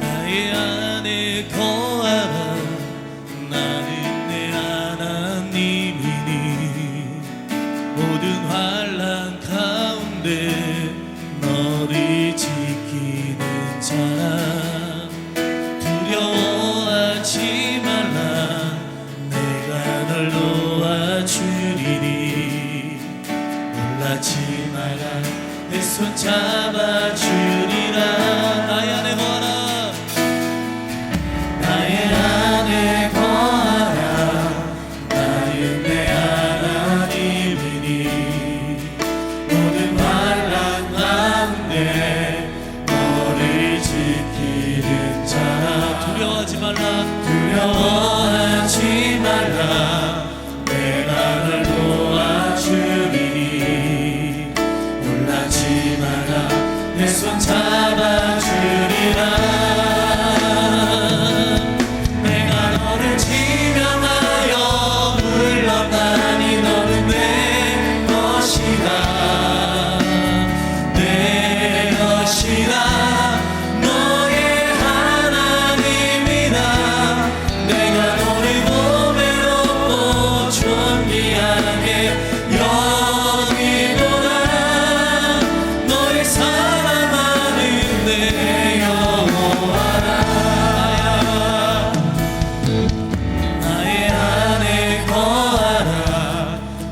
나의 안에 거하라. 나는 내 하나님이니 모든 환난 가운데 너를 지키는 자라. 두려워하지 말라. 내가 널 도와주리니 놀라지 마라. 내 손 잡아주리라. 나의 안에 거하라. 나의 안에 거하라. 나는 내 하나님이니 모든 환난 가운데 너를 지키는 자라. 두려워하지 말라. 두려워하지 말라. 내가 널 도와주리니 놀라지 마라. 내 손 잡아주리라. 내가 너를 지명하여 불렀나니 너는 내 것이다. 내 것이다. 너의 하나님이다. 내가 너를 보배롭고 존귀하게 여기노라. 너의 사랑하는 내 여호와라. 나의 안에 거하라.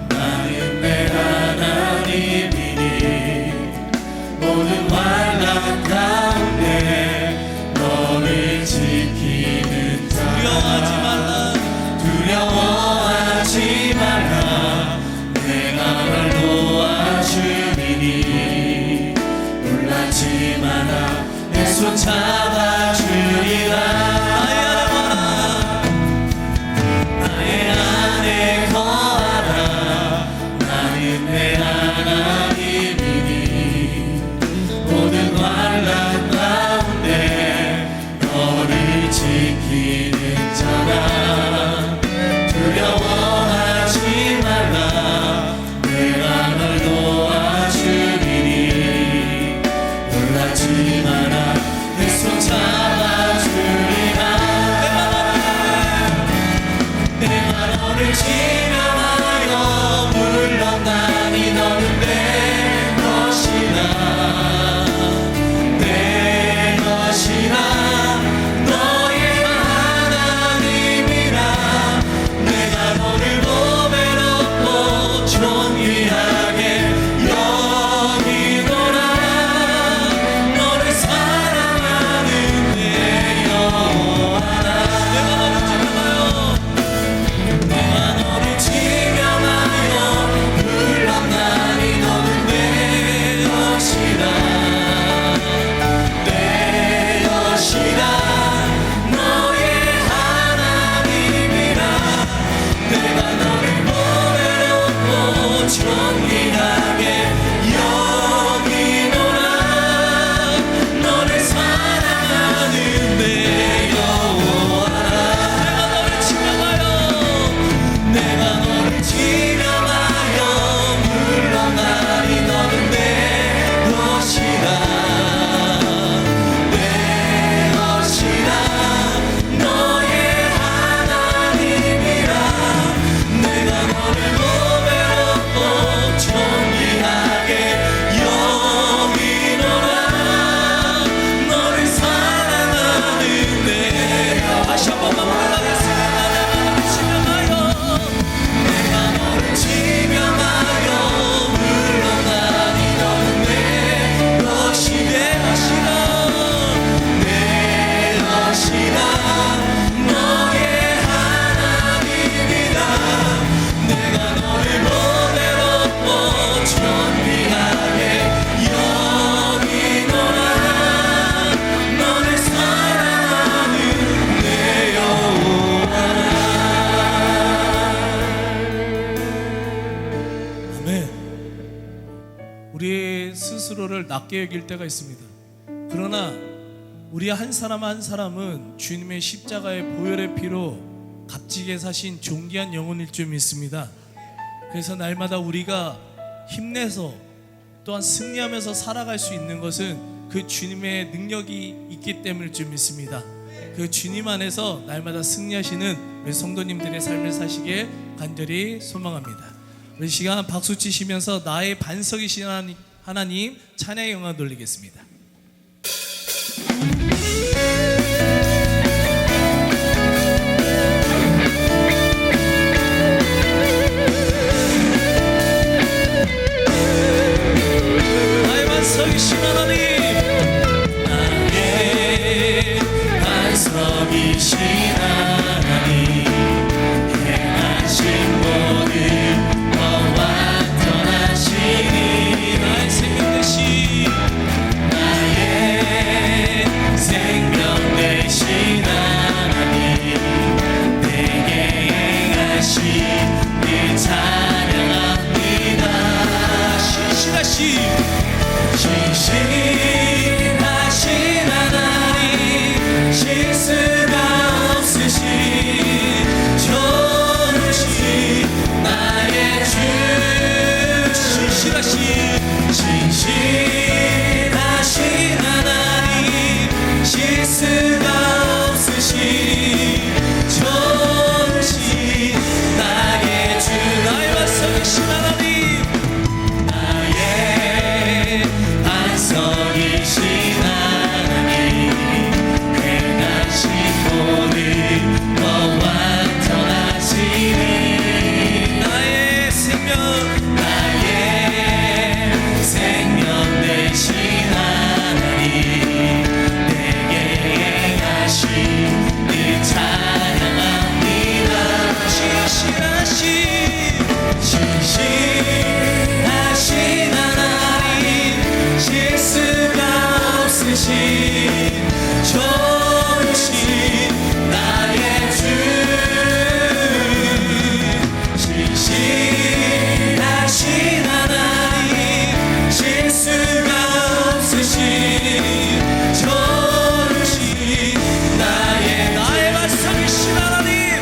나는 내 하나님이니 모든 환난 가운데 너를 지키는 자라. 두려워하지 말라. 두려워하지 말라. 내가 널 도와주리니 놀라지 마라. 내 손 잡아주리라. 나의 안에 거하라. 나는 내 하나님이니 모든 환난 가운데 너를 지키는 자라. 두려워하지 말라. 내가 널 도와주리니 놀라지 마라. 내 손 잡아주리라. 내가 너를 지명하여 불렀나니 너는 내 것이다. 내 것이다. 너의 하나님이라. 내가 너를 보배롭고 존귀하게 여기노라. 너를 사랑하는 내 여호와라. 내가 너를 지명하여 불렀나니 너는 내 것이다. 내 것이다. 너의 하나님이라. 내가 너를 보배롭고 존귀하게 여기노라. 너를 사랑하는 내 여호와라. 내가 너를 지명하여 불렀나니 너는 내 것이다. 내 것이다. 너의 하나님이라. 내가 너를 보배롭고 존귀하게 여기노라. 너를 사랑하는 내 다시 한 번만 불러겠습니다. 내가 너를 지명하여 불렀나니 너는 내 것이 내 것이다. 내 것이다. 너의 하나님이다. 내가 너를 보배롭고 존귀하게 여기노라. 너를 사랑하는 내 여호와라. 아멘. 우리 스스로를 낮게 여길 때가 있습니다. 그러나 우리 한 사람 한 사람은 주님의 십자가의 보혈의 피로 값지게 사신 존귀한 영혼일 줄 믿습니다. 그래서 날마다 우리가 힘내서 또한 승리하면서 살아갈 수 있는 것은 그 주님의 능력이 있기 때문일 줄 믿습니다. 그 주님 안에서 날마다 승리하시는 우리 성도님들의 삶을 사시길 간절히 소망합니다. 우리 시간 박수 치시면서 나의 반석이신 하나님 찬양의 영광 돌리겠습니다. 나의 반석이신 하나님, 나의 반석이신 하나님, 행하신 모든 너와 떠나시니 나의 생명 되신 하나님, 내게 행하신 일 찬양합니다. 신실하신 하나님, 실수가 없으신 좋으신 나의 주. 신실하신 하나님, 실수가 없으신 좋으신 나의 주. 나의 반석이신 하나님, 나의 반석이신 하나님, 행하신 모든 너와 떠나시니 나의 생명 되신 하나님, 내게 행하신 일 찬양합니다. 신실하신 하나님, 실수가 없으신 좋으신 나의 주. 신실하신 하나님, 실수가 없으신 좋으신 나의 반석이신 하나님,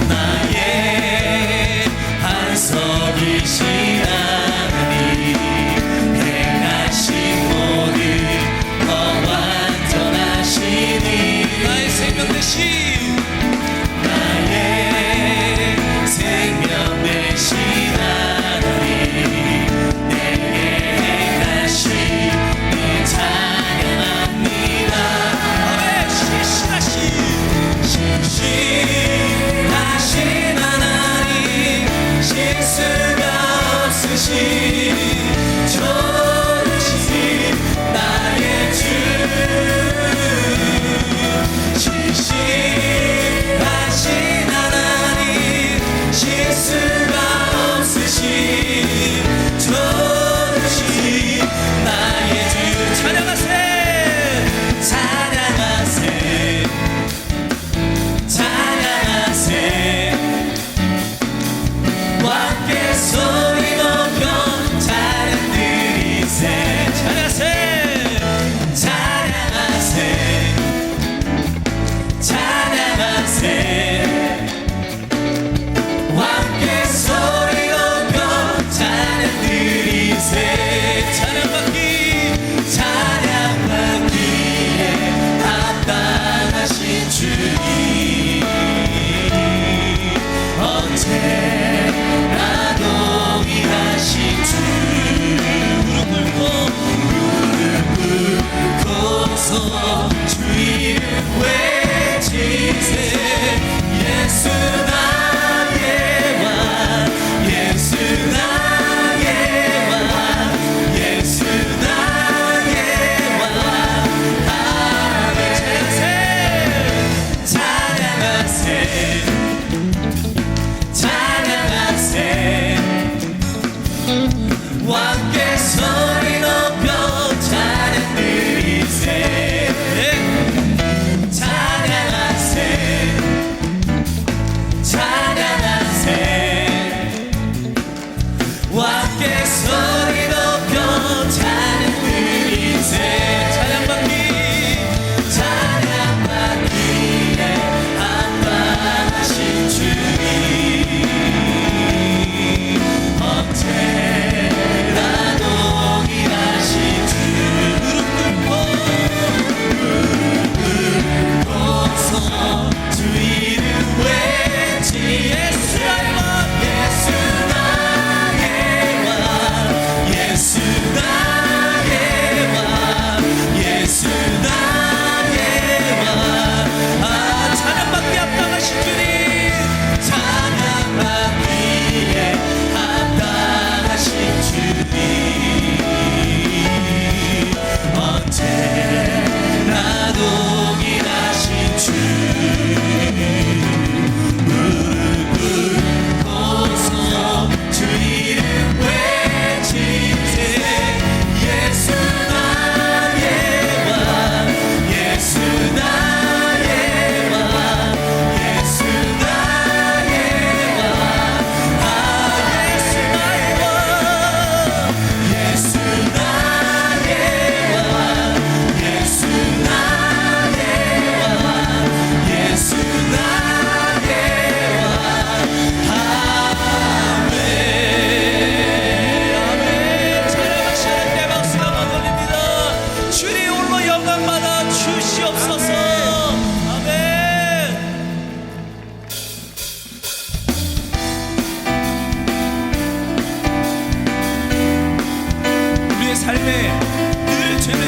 나의 반석이신 하나님, 행하신 모든 너와 떠나시니 나의 생명 되신 하나님, 내게 행하신 일 찬양합니다. 아멘. 신실하신 하나님, 실수가 없으신 좋으신 나의 주. 신실하신 하나님, 실수가 없으신 좋으신 나의 주. 찬양하세, 찬양하세, 찬양하세. 함께 소리 높여 찬양 드리세. 찬양하세, 찬양하세, 찬양하세. 함께 소리 높여 찬양 드리세. 찬양받기에 합당하신 주님, 언제나 동일하신 주. 무릎 꿇고서 주 이름 외치세. 예수 나의 왕, 예수 나의 왕, 예수 나의 왕. 찬양하세, 찬양하세. 함께 소리 높여 찬양 드리세. 찬양하세, 찬양하세. 함께 소리 높여 찬양 드리세. 찬양받기에 합당하신 주님, 언제나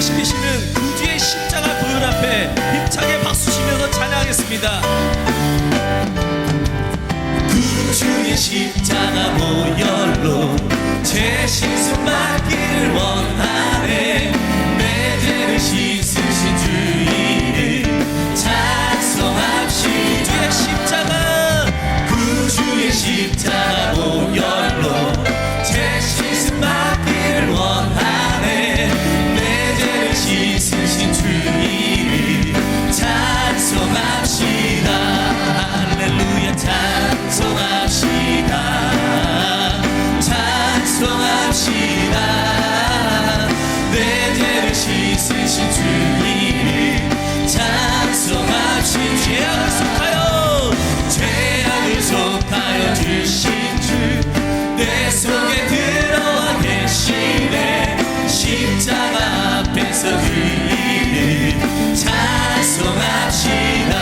해결시키시는 구주의 십자가 보혈 앞에 힘차게 박수치면서 찬양하겠습니다. 구주의 십자가 보혈로 제 신수 받기를 원하네. 내 죄를 씻으신 주 이름 찬송합시다. 구주의 십자가, 구주의 십자가 보혈로 제 신수 받기를 원하네. 내 죄를 씻으신 주 이름 찬송합시다. 할렐루야 찬송합시다. 찬송합시다. 내 죄를 씻으신 주 이름 찬송합시다. 죄악을 속하여, 죄악을 속하여 주신 주 내 속에 들어와 계시네. 십자가 앞에서 그 이름 찬송합시다.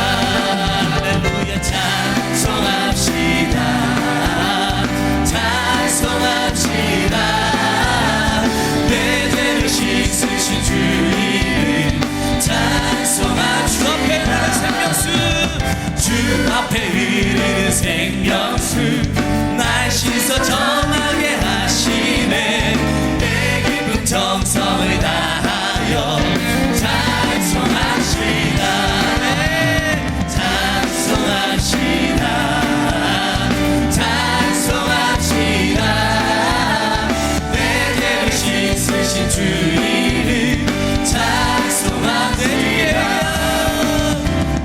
할렐루야 찬송합시다. 찬송합시다. 내 죄를 씻으신 주 이름 찬송합시다. 주 앞에 흐르는 생명수, 주 앞에 흐르는 생명수 날 씻어 정하게 하시네. 내 기쁨 정성을 다하여 찬송합시다. 네, 찬송합시다. 찬송합시다. 내 죄를 씻으신 주 이름 찬송합시다.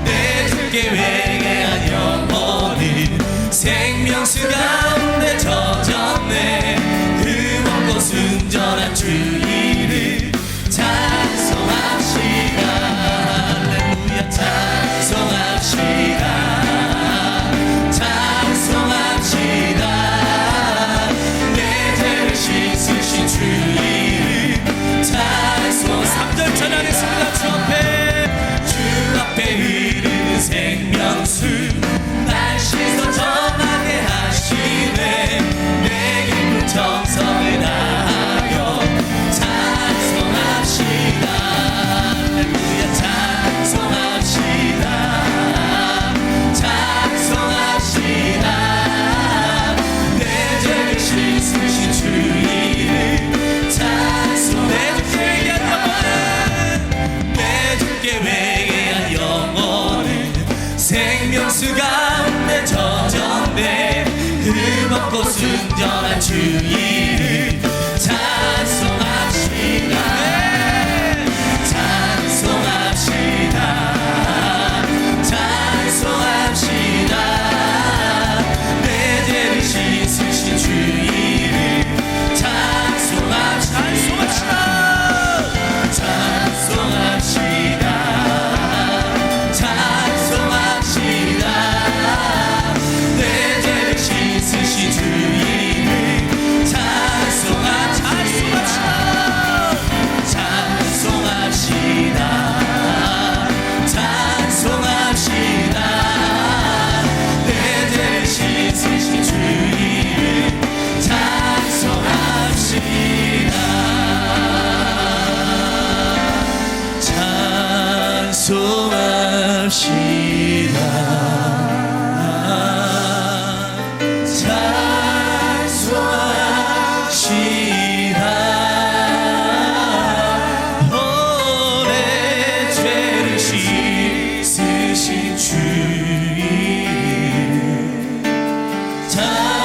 내 주께 회개한 영혼은 생명수 가운데 젖었네. 흠없고 순전한 주 이름 찬송합시다. 할렐루야 찬송합시다. 찬송합시다. 내 죄를 씻으신 주 이름 찬송. 3절 찬양했습니다. 주 앞에 흐르는 생명수 날 씻어 정하게 하시네. 내 기쁨 정성을 다하여 찬송합시다. 할렐루야 찬송합시다. 찬송합시다. 내 죄를 씻으신 주 이름 찬송. 내 주께 회개한 영혼은, 내 주께 회개한 영혼은 생명수 가운데 젖었네. 흠없고 순전한 주 이름 찬송합시다. 네. 찬송합시다. 찬송합시다. 내 죄를 씻으신 주 이름 찬송합시다. 찬송합시다. 찬송합시다. 내 죄를 씻으신 주 이름 찬송합시다. 찬송합시다. 찬송합시다. 내 죄를 씻으신 주 이름 찬송합시다.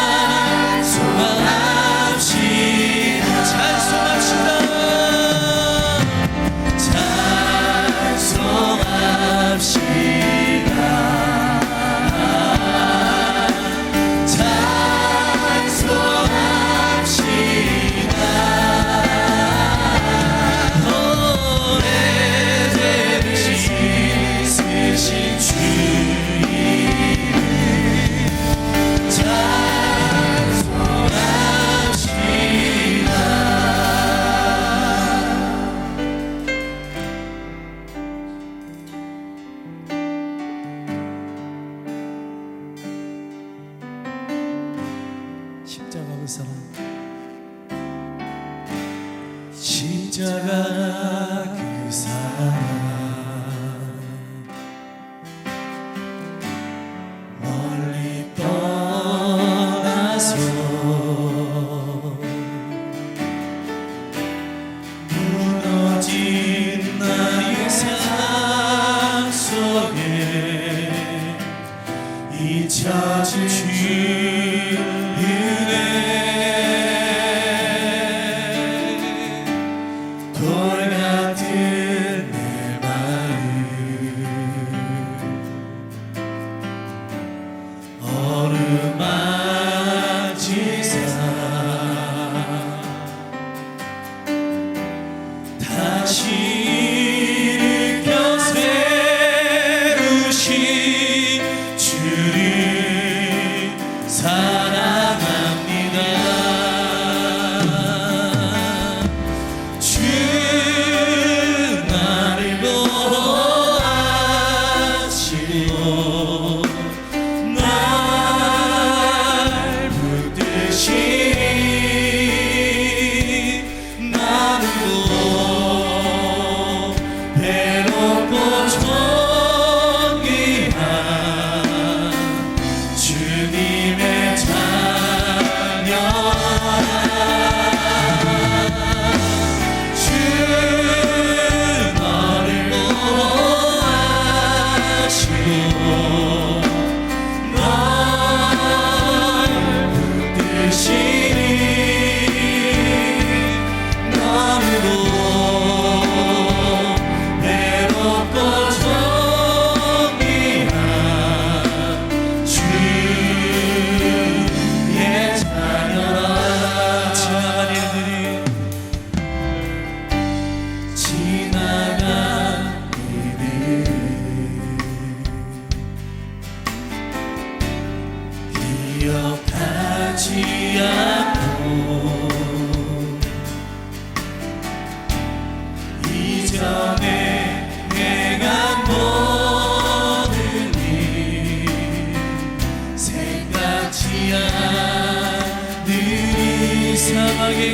십자가 그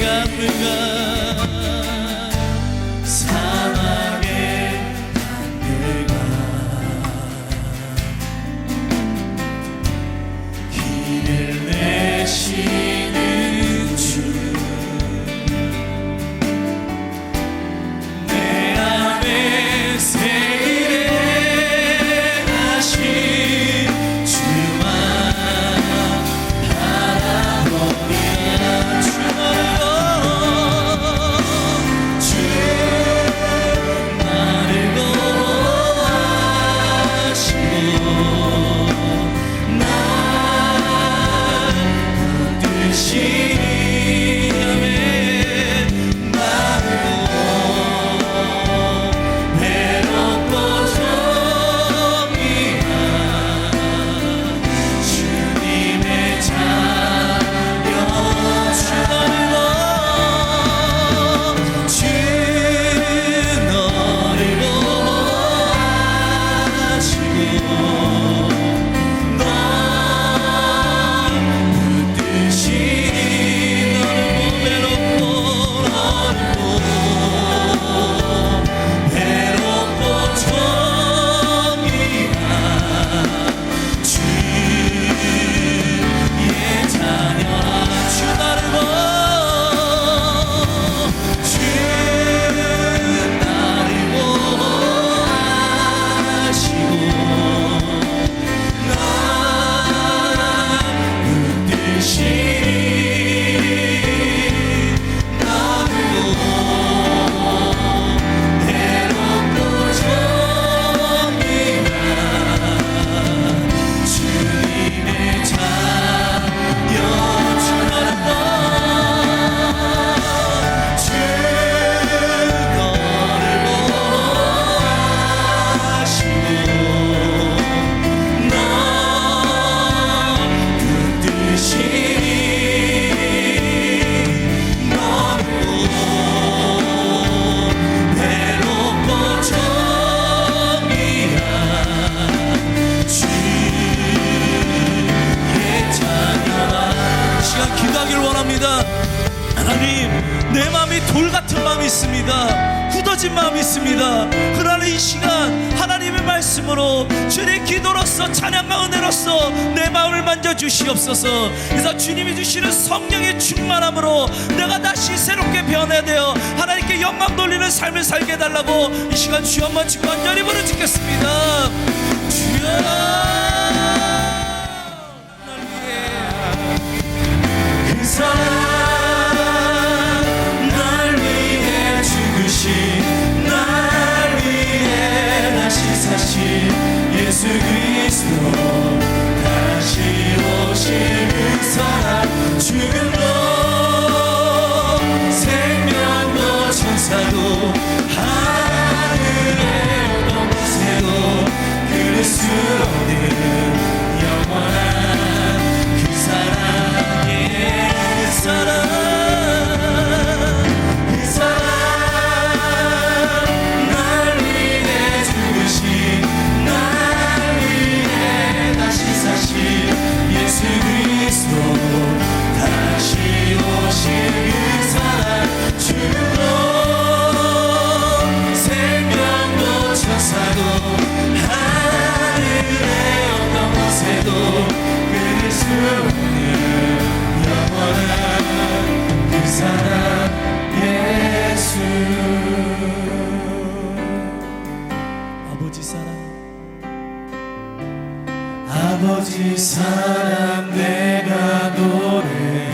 강물과 사막의 강물과 길을 내시는 주 내 안에 새일에 하신 주만 바라보리라. 주 나를 보호하시고 날 붙드시니 아멘. 나를 외롭고 정의한 주님의 자녀 주 너를 주 너를 보호하시고 널 붙드시니 너를 외롭고 정의한 주의 자녀라. 주 나를 주 나를 보호하시고 날 붙드시니 나를 외롭고 정의한 주님의 자녀 주 나를 주 너를 보호하시고 널 붙드시니 너를 외롭고 정의한 주의 자녀라. 시간 기도하길 원합니다. 하나님, 내 마음이 돌 같은 마음이 있습니다. 굳어진 마음이 있습니다. 그러나 이 시간 하나님의 말씀으로 주의 기도로서 찬양과 은혜로서 내 마음을 만져주시옵소서. 그래서 주님이 주시는 성령의 충만함으로 내가 다시 새롭게 변해야 되어 하나님께 영광 돌리는 삶을 살게 해달라고 이 시간 주여 한번 치고 간절히 부르짖겠습니다. 주여 날 위해 그 사랑 날 위해 죽으신 날 위해 다시 사신 예수 그리스도 다시 오실 그 사랑 죽음도 생명도 천사도 하늘의 어떤 곳에도 그릴 수 없는 영원한 그 사랑의 그 사랑 그 사랑 날 위해 죽으신 날 위해 다시 사신 예수 그리스도 다시 오실 그 사랑 죽음도 생명도 천사도 하늘의 어떤 곳에도 그릴 수 없는 영원한 그 사랑 예수. 아버지 사랑 아버지 사랑 내가 노래해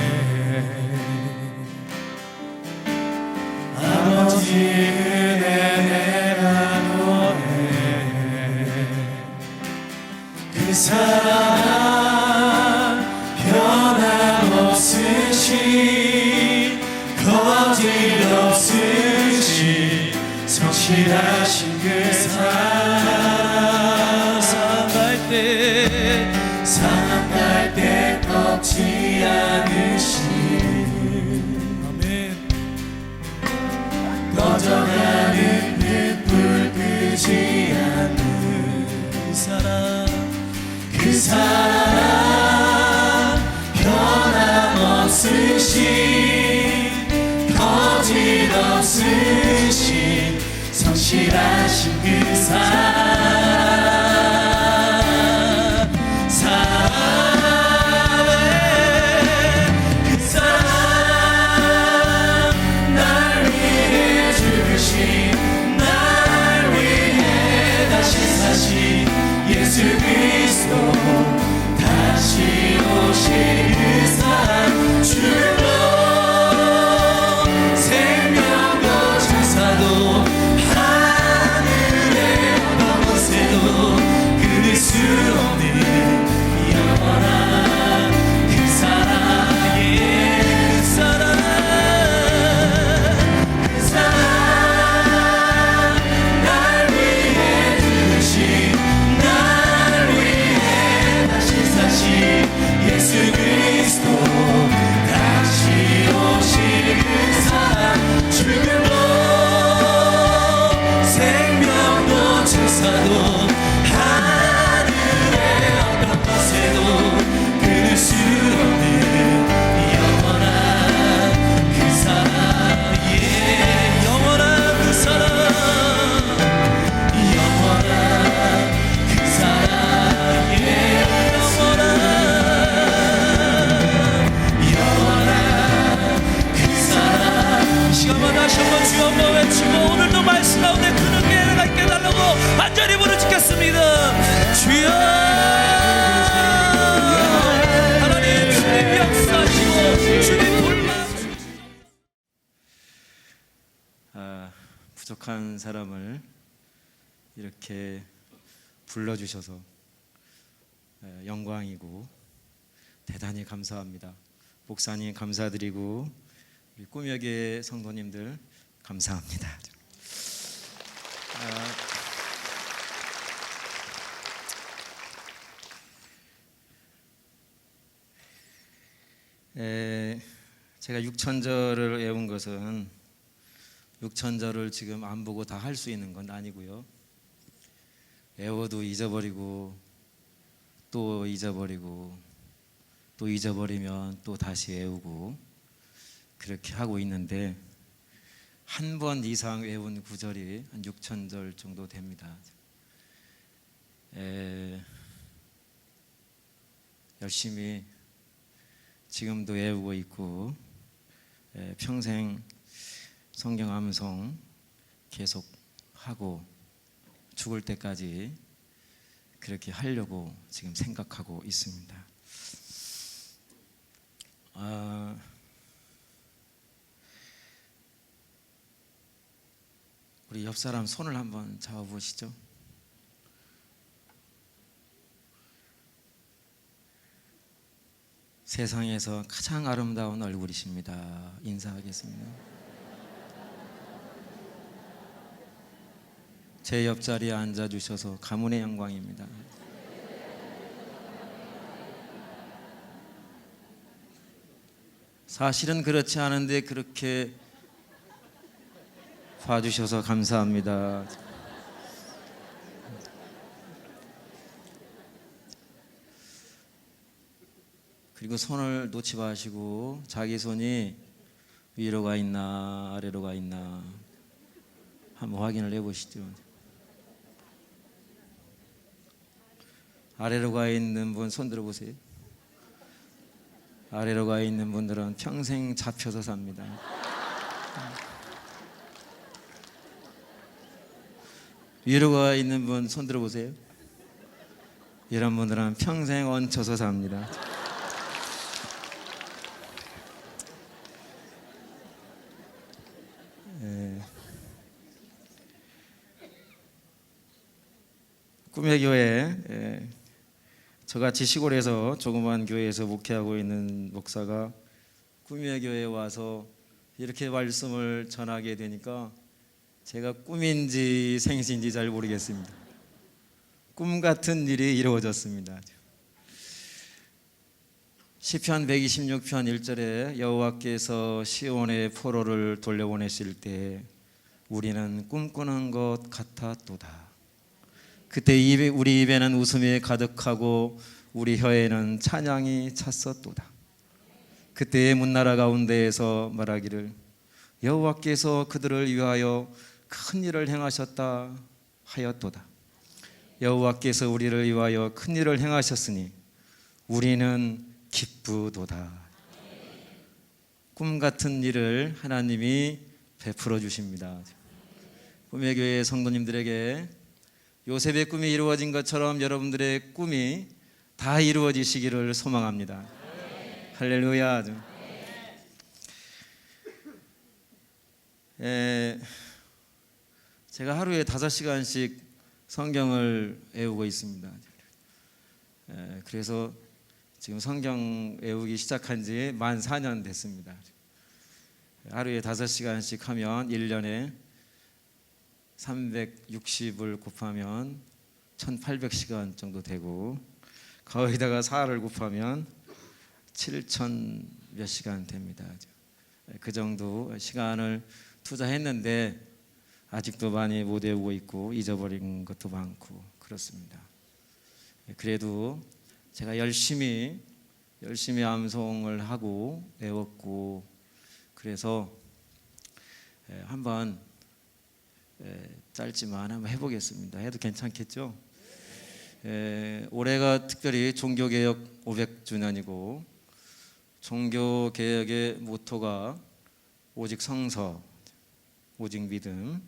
아버지 은혜 내가 노래해 그 사랑 변함없으신 거짓없으신 성실하신 그 사랑 상할 때 꺾지 않으신 아멘 꺼져가는 빛불 끄지 않는 그 사랑 변함없으신 쓰신 성실하신 그 사랑 그 사랑 날 위해 죽으신 날 위해 다시 사신 예수 그리스도 다시 오실 그 사랑 주로 생명도 천사도 하늘의 어떤 곳에도 끊을 수 없는 영원한 그 사랑 그 사랑 그 사랑 날 위해 죽으신 날 위해 다시 사신 예수 그리스도 다시 오실 그 사랑 죽음도 생명도 천사도 하늘의 어떤 곳에도 끊을 수 없는 영원한 그 사랑 영원한 그 사랑 영원한 그 사랑 이 시간마다 다시 한번 주여 한번 외치고 오늘도 말씀 가운데 그 능력을 갖게 해달라고 간절히 부르짖겠습니다. 주여 하나님 주님 역사하시고 주님 돌봐 부족한 사람을 이렇게 불러주셔서 영광이고 대단히 감사합니다. 목사님 감사드리고 우리 꿈여교회 성도님들 감사합니다. 제가 6천절을 외운 것은 6천절을 지금 안 보고 다 할 수 있는 건 아니고요. 외워도 잊어버리고 또 잊어버리고 또 잊어버리면 또 다시 외우고 그렇게 하고 있는데 한 번 이상 외운 구절이 한 6천절 정도 됩니다. 열심히 지금도 외우고 있고 평생 성경 암송 계속 하고 죽을 때까지 그렇게 하려고 지금 생각하고 있습니다. 우리 옆 사람 손을 한번 잡아보시죠. 세상에서 가장 아름다운 얼굴이십니다. 인사하겠습니다. 제 옆자리에 앉아주셔서 가문의 영광입니다. 사실은 그렇지 않은데 그렇게 봐주셔서 감사합니다. 그리고 손을 놓지 마시고 자기 손이 위로 가 있나 아래로 가 있나 한번 확인을 해보시죠. 아래로 가 있는 분 손 들어보세요. 아래로 가 있는 분들은 평생 잡혀서 삽니다. 위로 가 있는 분 손 들어보세요. 이런 분들은 평생 얹혀서 삽니다. 꿈의 교회, 저같이 시골에서 조그만 교회에서 목회하고 있는 목사가 꿈의 교회에 와서 이렇게 말씀을 전하게 되니까 제가 꿈인지 생시인지 잘 모르겠습니다. 꿈 같은 일이 이루어졌습니다. 시편 126편 1절에 여호와께서 시온의 포로를 돌려보내실 때 우리는 꿈꾸는 것 같았도다. 그때 우리 입에는 웃음이 가득하고 우리 혀에는 찬양이 찼었도다. 그때의 문나라 가운데에서 말하기를 여호와께서 그들을 위하여 큰 일을 행하셨다 하였도다. 여호와께서 우리를 위하여 큰 일을 행하셨으니 우리는 기쁘도다. 꿈 같은 일을 하나님이 베풀어 주십니다. 꿈의 교회 성도님들에게 요셉의 꿈이 이루어진 것처럼 여러분들의 꿈이 다 이루어지시기를 소망합니다. 할렐루야. 제가 하루에 5시간씩 성경을 외우고 있습니다. 그래서 지금 성경 외우기 시작한 지 만 4년 됐습니다. 하루에 5시간씩 하면 1년에 360을 곱하면 1800시간 정도 되고, 거기다가 4를 곱하면 7000 몇 시간 됩니다. 그 정도 시간을 투자했는데 아직도 많이 못 외우고 있고 잊어버린 것도 많고 그렇습니다. 그래도 제가 열심히 암송을 하고 외웠고, 그래서 한번 짧지만 한번 해보겠습니다. 해도 괜찮겠죠? 올해가 특별히 종교개혁 500주년이고 종교개혁의 모토가 오직 성서, 오직 믿음,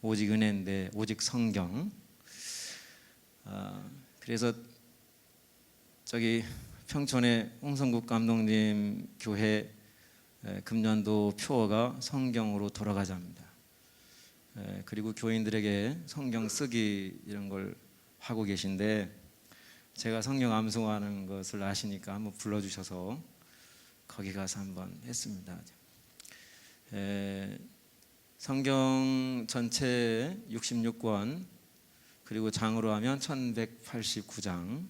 오직 은혜인데 오직 성경. 그래서 저기 평촌의 홍성국 감독님 교회 금년도 표어가 성경으로 돌아가자입니다. 그리고 교인들에게 성경 쓰기 이런 걸 하고 계신데, 제가 성경 암송하는 것을 아시니까 한번 불러주셔서 거기 가서 한번 했습니다. 성경 전체 66권, 그리고 장으로 하면 1189장.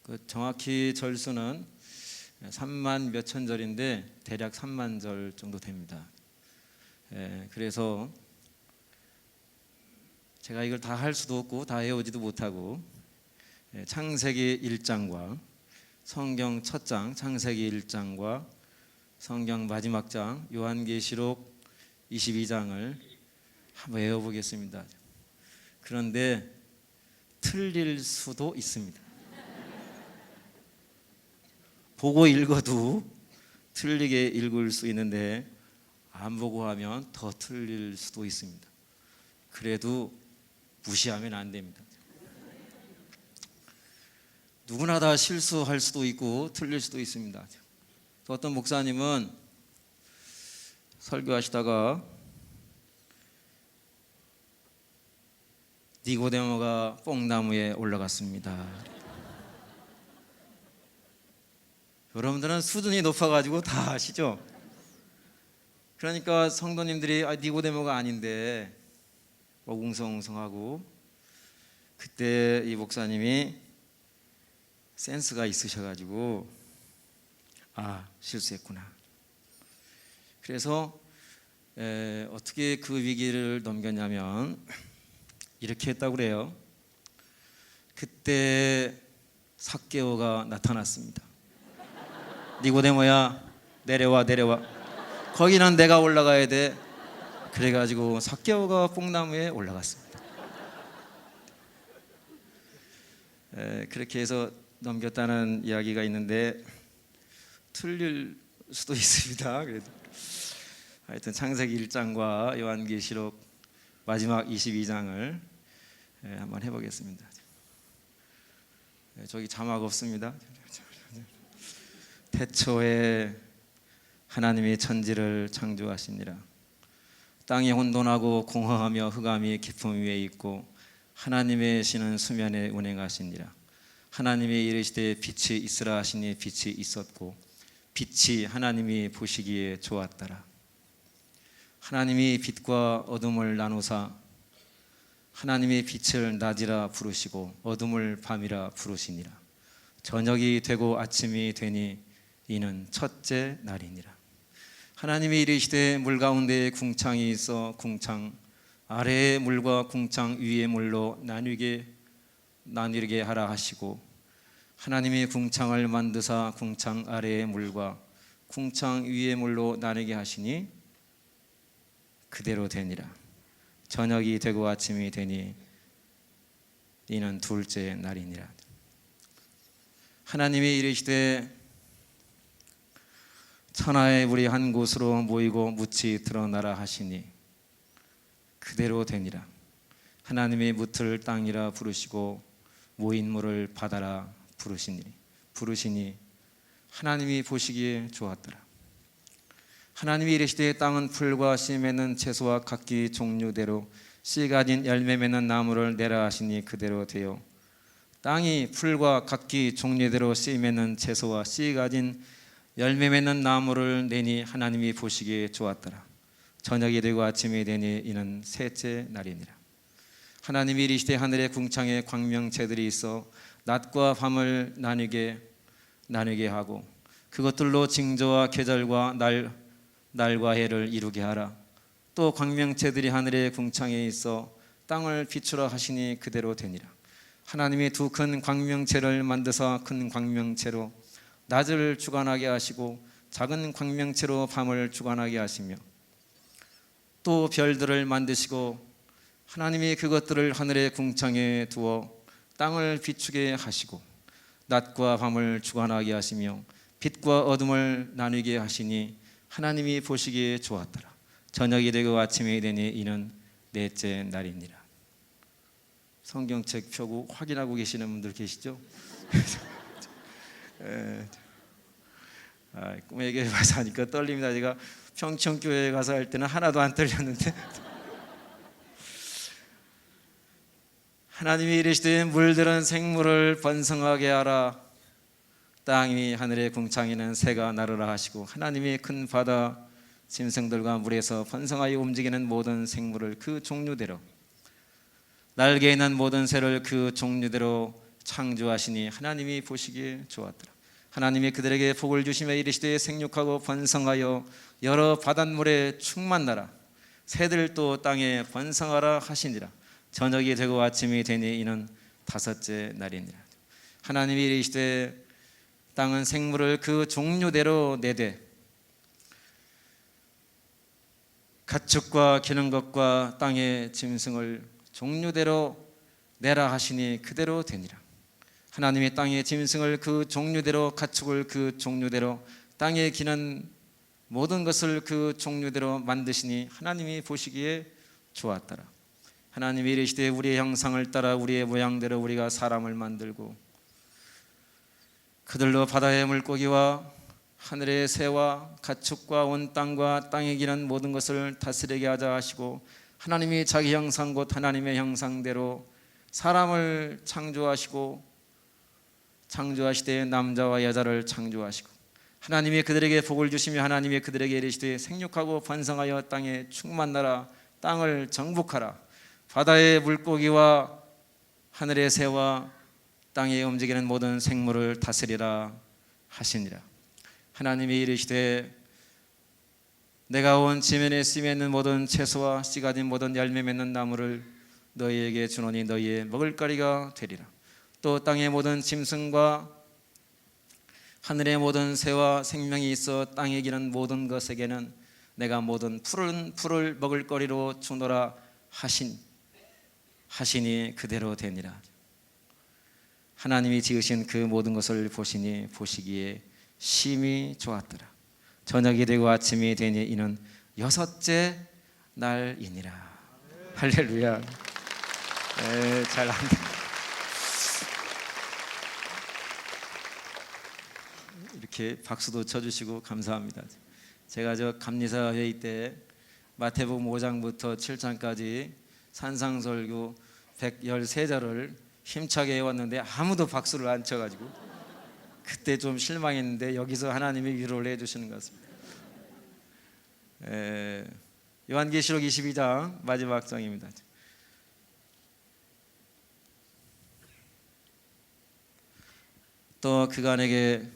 그 정확히 절수는 3만 몇천 절인데 대략 3만 절 정도 됩니다. 그래서 제가 이걸 다 할 수도 없고 다 외우지도 못하고, 창세기 1장과 성경 첫 장 창세기 1장과 성경 마지막 장 요한계시록 22장을 한번 외워보겠습니다. 그런데 틀릴 수도 있습니다. 보고 읽어도 틀리게 읽을 수 있는데 안 보고 하면 더 틀릴 수도 있습니다. 그래도 무시하면 안 됩니다. 누구나 다 실수할 수도 있고 틀릴 수도 있습니다. 또 어떤 목사님은 설교하시다가 니고데모가 뽕나무에 올라갔습니다. 여러분들은 수준이 높아가지고 다 아시죠? 그러니까 성도님들이 니고데모가 아닌데 웅성웅성하고, 그때 이 목사님이 센스가 있으셔가지고 실수했구나. 그래서 어떻게 그 위기를 넘겼냐면 이렇게 했다고 그래요. 그때 삭개오가 나타났습니다. 니고데모야, 내려와. 거기는 내가 올라가야 돼. 그래가지고 삭개오가 뽕나무에 올라갔습니다. 그렇게 해서 넘겼다는 이야기가 있는데 틀릴 수도 있습니다. 그래도 하여튼 창세기 1장과 요한계시록 마지막 22장을 한번 해보겠습니다. 저기 자막 없습니다. 태초에 하나님이 천지를 창조하시니라. 땅이 혼돈하고 공허하며 흑암이 깊음 위에 있고 하나님의 신은 수면에 운행하시니라. 하나님이 이르시되 빛이 있으라 하시니 빛이 있었고 빛이 하나님이 보시기에 좋았더라. 하나님이 빛과 어둠을 나누사 하나님이 빛을 낮이라 부르시고 어둠을 밤이라 부르시니라. 저녁이 되고 아침이 되니 이는 첫째 날이니라. 하나님이 이르시되 물 가운데에 궁창이 있어 궁창 아래의 물과 궁창 위의 물로 나뉘게 하라 하시고 하나님이 궁창을 만드사 궁창 아래의 물과 궁창 위의 물로 나누게 하시니 그대로 되니라. 저녁이 되고 아침이 되니 이는 둘째 날이니라. 하나님이 이르시되 천하의 물이 한 곳으로 모이고 묻이 드러나라 하시니 그대로 되니라. 하나님이 묻을 땅이라 부르시고 모인 물을 바다라 부르시니 하나님이 보시기에 좋았더라. 하나님이 이르시되 땅은 풀과 씨 맺는 채소와 각기 종류대로 씨 가진 열매 맺는 나무를 내라 하시니 그대로 되어 땅이 풀과 각기 종류대로 씨 맺는 채소와 씨 가진 열매 맺는 나무를 내니 하나님이 보시기에 좋았더라. 저녁이 되고 아침이 되니 이는 셋째 날이니라. 하나님이 이르시되 하늘의 궁창에 광명체들이 있어 낮과 밤을 나누게 하고 그것들로 징조와 계절과 날과 해를 이루게 하라. 또 광명체들이 하늘의 궁창에 있어 땅을 비추라 하시니 그대로 되니라. 하나님이 두 큰 광명체를 만드사 큰 광명체로 낮을 주관하게 하시고 작은 광명체로 밤을 주관하게 하시며 또 별들을 만드시고 하나님이 그것들을 하늘의 궁창에 두어 땅을 비추게 하시고 낮과 밤을 주관하게 하시며 빛과 어둠을 나누게 하시니 하나님이 보시기에 좋았더라. 저녁이 되고 아침이 되니 이는 넷째 날이니라. 성경책 펴고 확인하고 계시는 분들 계시죠? 꿈의 교회 가서 하니까 떨립니다. 제가 평촌교회에 가서 할 때는 하나도 안 떨렸는데 하나님이 이르시되 물들은 생물을 번성하게 하라. 땅이 하늘의 궁창에는 새가 나르라 하시고 하나님이 큰 바다 짐승들과 물에서 번성하여 움직이는 모든 생물을 그 종류대로 날개 있는 모든 새를 그 종류대로 창조하시니 하나님이 보시기에 좋았더라. 하나님이 그들에게 복을 주시며 이르시되 생육하고 번성하여 여러 바닷물에 충만하라. 새들도 땅에 번성하라 하시니라. 저녁이 되고 아침이 되니 이는 다섯째 날이니라. 하나님이 이르시되 땅은 생물을 그 종류대로 내되 가축과 기는 것과 땅의 짐승을 종류대로 내라 하시니 그대로 되니라. 하나님이 땅의 짐승을 그 종류대로 가축을 그 종류대로 땅에 기는 모든 것을 그 종류대로 만드시니 하나님이 보시기에 좋았더라. 하나님이 이르시되 우리의 형상을 따라 우리의 모양대로 우리가 사람을 만들고 그들로 바다의 물고기와 하늘의 새와 가축과 온 땅과 땅에 기는 모든 것을 다스리게 하자 하시고 하나님이 자기 형상 곧 하나님의 형상대로 사람을 창조하시되 남자와 여자를 창조하시고 하나님이 그들에게 복을 주시며 하나님이 그들에게 이르시되 생육하고 번성하여 땅에 충만하라. 땅을 정복하라. 바다의 물고기와 하늘의 새와 땅에 움직이는 모든 생물을 다스리라 하시니라. 하나님이 이르시되 내가 온 지면에 씨 맺는 모든 채소와 씨 가진 모든 열매 맺는 나무를 너희에게 주노니 너희의 먹을거리가 되리라. 또 땅의 모든 짐승과 하늘의 모든 새와 생명이 있어 땅에 기는 모든 것에게는 내가 모든 푸른 풀을 먹을거리로 주노라 하시니 그대로 되니라. 하나님이 지으신 그 모든 것을 보시니 보시기에 심히 좋았더라. 저녁이 되고 아침이 되니 이는 여섯째 날이니라. 할렐루야. 잘한다. 이렇게 박수도 쳐주시고 감사합니다. 제가 저 감리사 회의 때 마태복음 5장부터 7장까지 산상설교 113절을 힘차게 해왔는데 아무도 박수를 안 쳐가지고 그때 좀 실망했는데 여기서 하나님이 위로를 해주시는 것 같습니다. 요한계시록 22장 마지막 장입니다. 또 그가 내게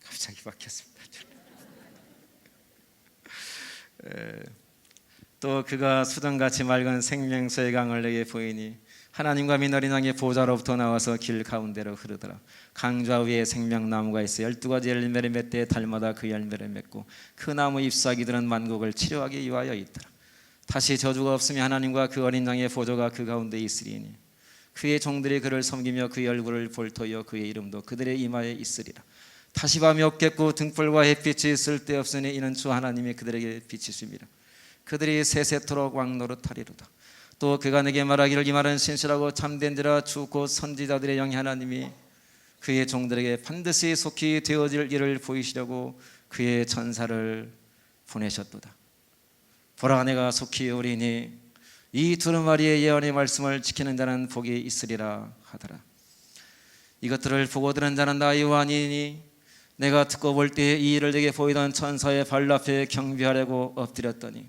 갑자기 막혔습니다. 또 그가 수정같이 맑은 생명수의 강을 내게 보이니 하나님과 민어린 양의 보좌로부터 나와서 길 가운데로 흐르더라. 강좌 위에 생명나무가 있어 12가지 열매를 맺되 달마다 그 열매를 맺고 그 나무 잎사귀들은 만국을 치료하기 위하여 있더라. 다시 저주가 없으며 하나님과 그 어린 양의 보좌가 그 가운데 있으리니 그의 종들이 그를 섬기며 그의 얼굴을 볼 터이요 그의 이름도 그들의 이마에 있으리라. 다시 밤이 없겠고 등불과 햇빛이 쓸데없으니 이는 주 하나님이 그들에게 비치심이라. 그들이 세세토록 왕노릇하리로다. 또 그가 내게 말하기를 이 말은 신실하고 참된지라 주 곧 선지자들의 영이 하나님이 그의 종들에게 반드시 속히 되어질 일을 보이시려고 그의 전사를 보내셨도다. 보라 내가 속히 오리니 이 두루마리의 예언의 말씀을 지키는 자는 복이 있으리라 하더라. 이것들을 보고 들은 자는 나 요한이니 내가 듣고 볼 때에 이 일을 내게 보이던 천사의 발 앞에 경배하려고 엎드렸더니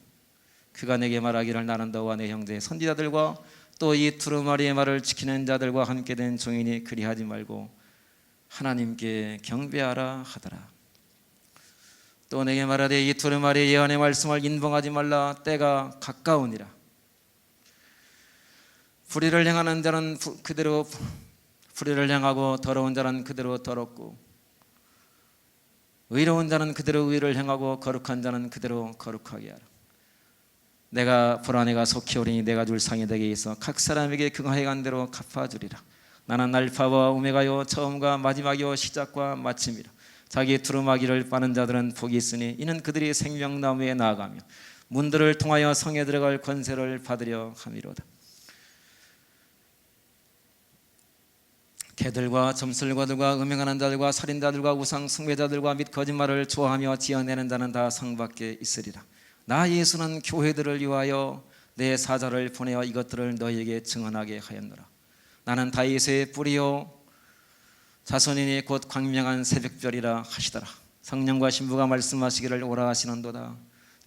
그가 내게 말하기를 나는 너와 내 형제 선지자들과 또 이 두루마리의 말을 지키는 자들과 함께 된 종이니 그리하지 말고 하나님께 경배하라 하더라. 또 내게 말하되 이 두루마리의 예언의 말씀을 인봉하지 말라. 때가 가까우니라. 불의를 행하는 자는 그대로 불의를 행하고 더러운 자는 그대로 더럽고 의로운 자는 그대로 의를 행하고 거룩한 자는 그대로 거룩하게 하라. 내가 보라 내가 속히 오리니 내가 줄 상이 내게 있어 각 사람에게 그가 행한 대로 갚아주리라. 나는 알파와 오메가요 처음과 마지막이요 시작과 마침이라. 자기 두루마기를 빠는 자들은 복이 있으니 이는 그들이 생명나무에 나아가며 문들을 통하여 성에 들어갈 권세를 받으려 함이로다. 개들과 점술가들과 음행하는 자들과 살인자들과 우상 숭배자들과 및 거짓말을 좋아하며 지어내는 자는 다 상 밖에 있으리라. 나 예수는 교회들을 위하여 내 사자를 보내어 이것들을 너희에게 증언하게 하였노라. 나는 다윗의 뿌리요 자손이니 곧 광명한 새벽별이라 하시더라. 성령과 신부가 말씀하시기를 오라 하시는도다.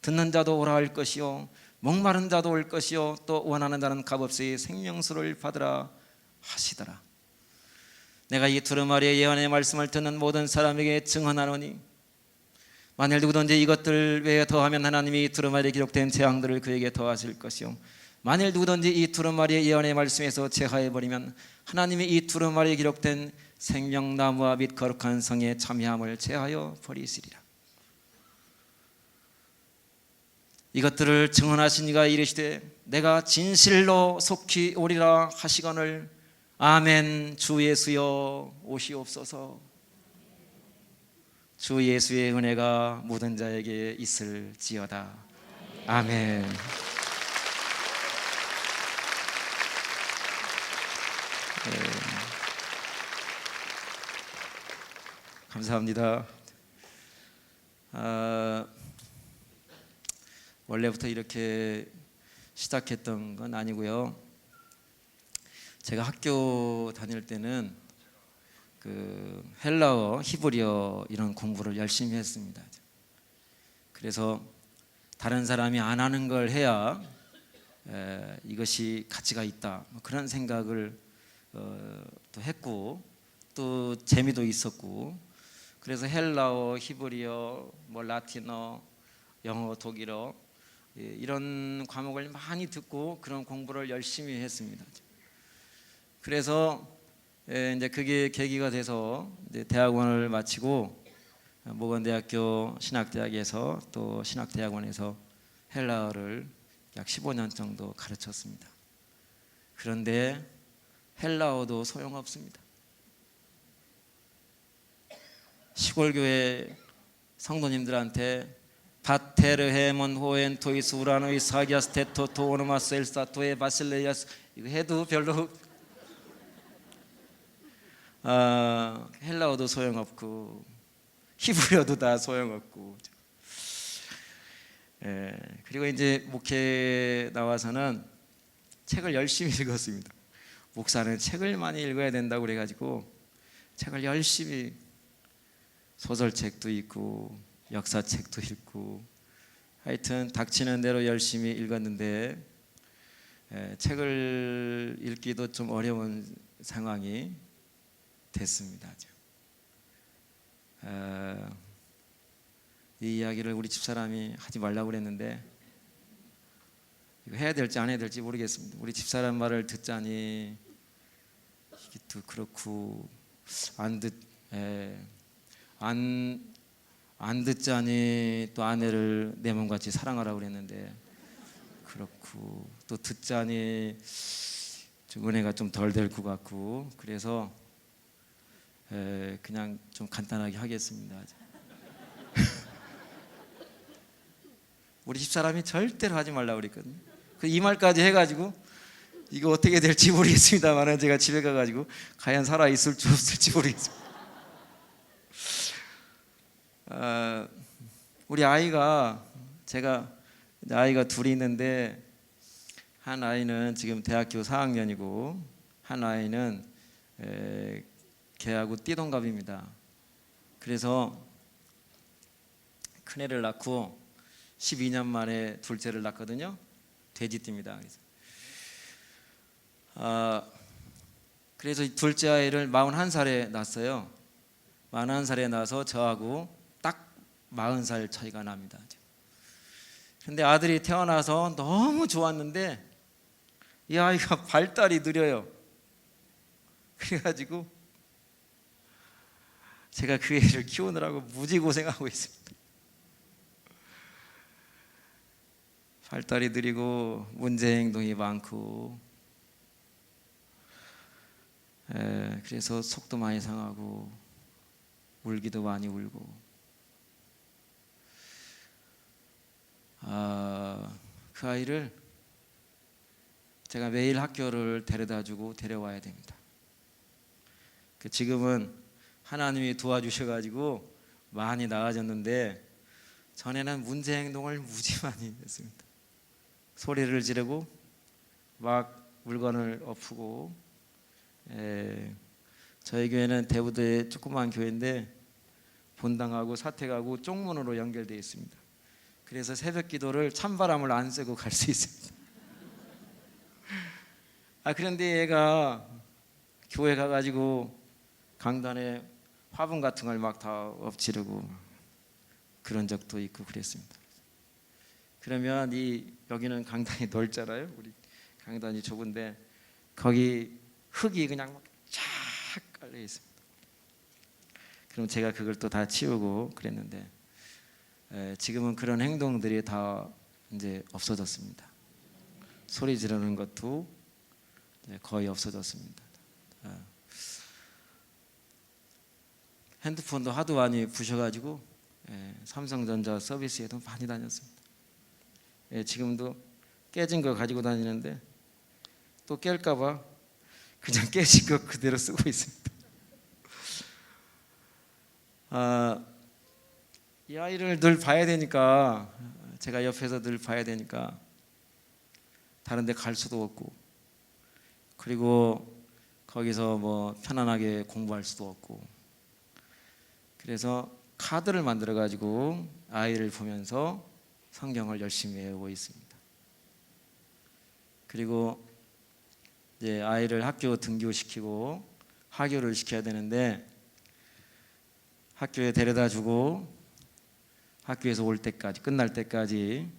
듣는 자도 오라 할 것이요 목마른 자도 올 것이요 또 원하는 자는 값없이 생명수를 받으라 하시더라. 내가 이 두루마리의 예언의 말씀을 듣는 모든 사람에게 증언하노니 만일 누구든지 이것들 외에 더하면 하나님이 이 두루마리에 기록된 재앙들을 그에게 더하실 것이요 만일 누구든지 이 두루마리의 예언의 말씀에서 제하해버리면 하나님이 이 두루마리에 기록된 생명나무와 및 거룩한 성의 참여함을 제하여 버리시리라. 이것들을 증언하신 이가 이르시되 내가 진실로 속히 오리라 하시거늘 아멘. 주 예수여 오시옵소서. 주 예수의 은혜가 모든 자에게 있을지어다. 아멘. 네. 감사합니다. 원래부터 이렇게 시작했던 건 아니고요. 제가 학교 다닐 때는 그 헬라어, 히브리어 이런 공부를 열심히 했습니다. 그래서 다른 사람이 안 하는 걸 해야 이것이 가치가 있다. 그런 생각을 또 했고 또 재미도 있었고 그래서 헬라어, 히브리어, 뭐 라틴어, 영어, 독일어 이런 과목을 많이 듣고 그런 공부를 열심히 했습니다. 그래서 이제 그게 계기가 돼서 이제 대학원을 마치고 모건대학교 신학대학에서 또 신학대학원에서 헬라어를 약 15년 정도 가르쳤습니다. 그런데 헬라어도 소용없습니다. 시골교회 성도님들한테 바테르헤몬 호엔 토이스 우라노이 사기아스 테토 토오노마스 엘사토에 바실레이아스 이거 해도 별로 헬라어도 소용없고 히브리어도 다 소용없고 그리고 이제 목회 나와서는 책을 열심히 읽었습니다. 목사는 책을 많이 읽어야 된다고 그래가지고 책을 열심히 소설책도 읽고 역사책도 읽고 하여튼 닥치는 대로 열심히 읽었는데 책을 읽기도 좀 어려운 상황이 됐습니다. 이 이야기를 우리 집사람이 하지 말라고 그랬는데 이거 해야 될지 안 해야 될지 모르겠습니다. 우리 집사람 말을 듣자니 이게 또 그렇고 안 듣자니 또 아내를 내 몸같이 사랑하라고 그랬는데 그렇고 또 듣자니 좀 은혜가 좀 덜 될 것 같고 그래서 그냥 좀 간단하게 하겠습니다. 우리 집사람이 절대로 하지 말라고 그랬거든요. 이 말까지 해가지고 이거 어떻게 될지 모르겠습니다만 제가 집에 가가지고 과연 살아 있을지 없을지 모르겠습니다. 우리 아이가 제가 아이가 둘이 있는데 한 아이는 지금 대학교 4학년이고 한 아이는 걔하고 띠동갑입니다. 그래서 큰애를 낳고 12년 만에 둘째를 낳거든요. 돼지띠입니다. 그래서 둘째 아이를 41살에 낳았어요. 41살에 낳아서 저하고 딱 40살 차이가 납니다. 근데 아들이 태어나서 너무 좋았는데 이 아이가 발달이 느려요. 그래가지고 제가 그 애를 키우느라고 무지 고생하고 있습니다. 발달이 느리고 문제 행동이 많고 그래서 속도 많이 상하고 울기도 많이 울고 그 아이를 제가 매일 학교를 데려다주고 데려와야 됩니다. 지금은 하나님이 도와주셔가지고 많이 나아졌는데 전에는 문제 행동을 무지 많이 했습니다. 소리를 지르고 막 물건을 엎고 저희 교회는 대부도의 조그만 교회인데 본당하고 사택하고 쪽문으로 연결되어 있습니다. 그래서 새벽 기도를 찬바람을 안 쐬고 갈 수 있습니다. 그런데 얘가 교회 가가지고 강단에 화분 같은 걸 막 다 엎지르고 그런 적도 있고 그랬습니다. 그러면 여기는 강단이 넓잖아요. 우리 강단이 좁은데 거기 흙이 그냥 쫙 깔려 있습니다. 그럼 제가 그걸 또 다 치우고 그랬는데 지금은 그런 행동들이 다 이제 없어졌습니다. 소리 지르는 것도 거의 없어졌습니다. 핸드폰도 하도 많이 부셔가지고 삼성전자 서비스에도 많이 다녔습니다. 지금도 깨진 거 가지고 다니는데 또 깰까봐 그냥 깨진 거 그대로 쓰고 있습니다. 이 아이를 늘 봐야 되니까 제가 옆에서 늘 봐야 되니까 다른 데 갈 수도 없고 그리고 거기서 뭐 편안하게 공부할 수도 없고 그래서 카드를 만들어 가지고 아이를 보면서 성경을 열심히 외우고 있습니다. 그리고 이제 아이를 학교 등교시키고 하교를 시켜야 되는데 학교에 데려다 주고 학교에서 올 때까지 끝날 때까지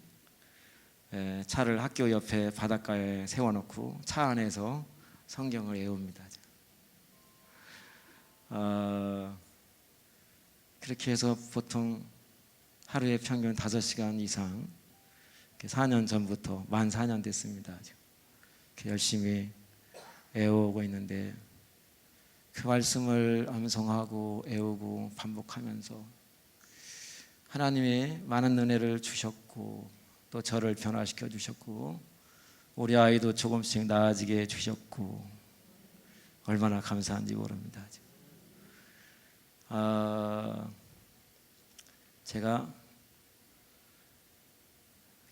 차를 학교 옆에 바닷가에 세워놓고 차 안에서 성경을 외웁니다. 그렇게 해서 보통 하루에 평균 5시간 이상 4년 전부터 만 4년 됐습니다. 열심히 외우고 있는데 그 말씀을 암송하고 외우고 반복하면서 하나님이 많은 은혜를 주셨고 또 저를 변화시켜 주셨고 우리 아이도 조금씩 나아지게 해주셨고 얼마나 감사한지 모릅니다. 제가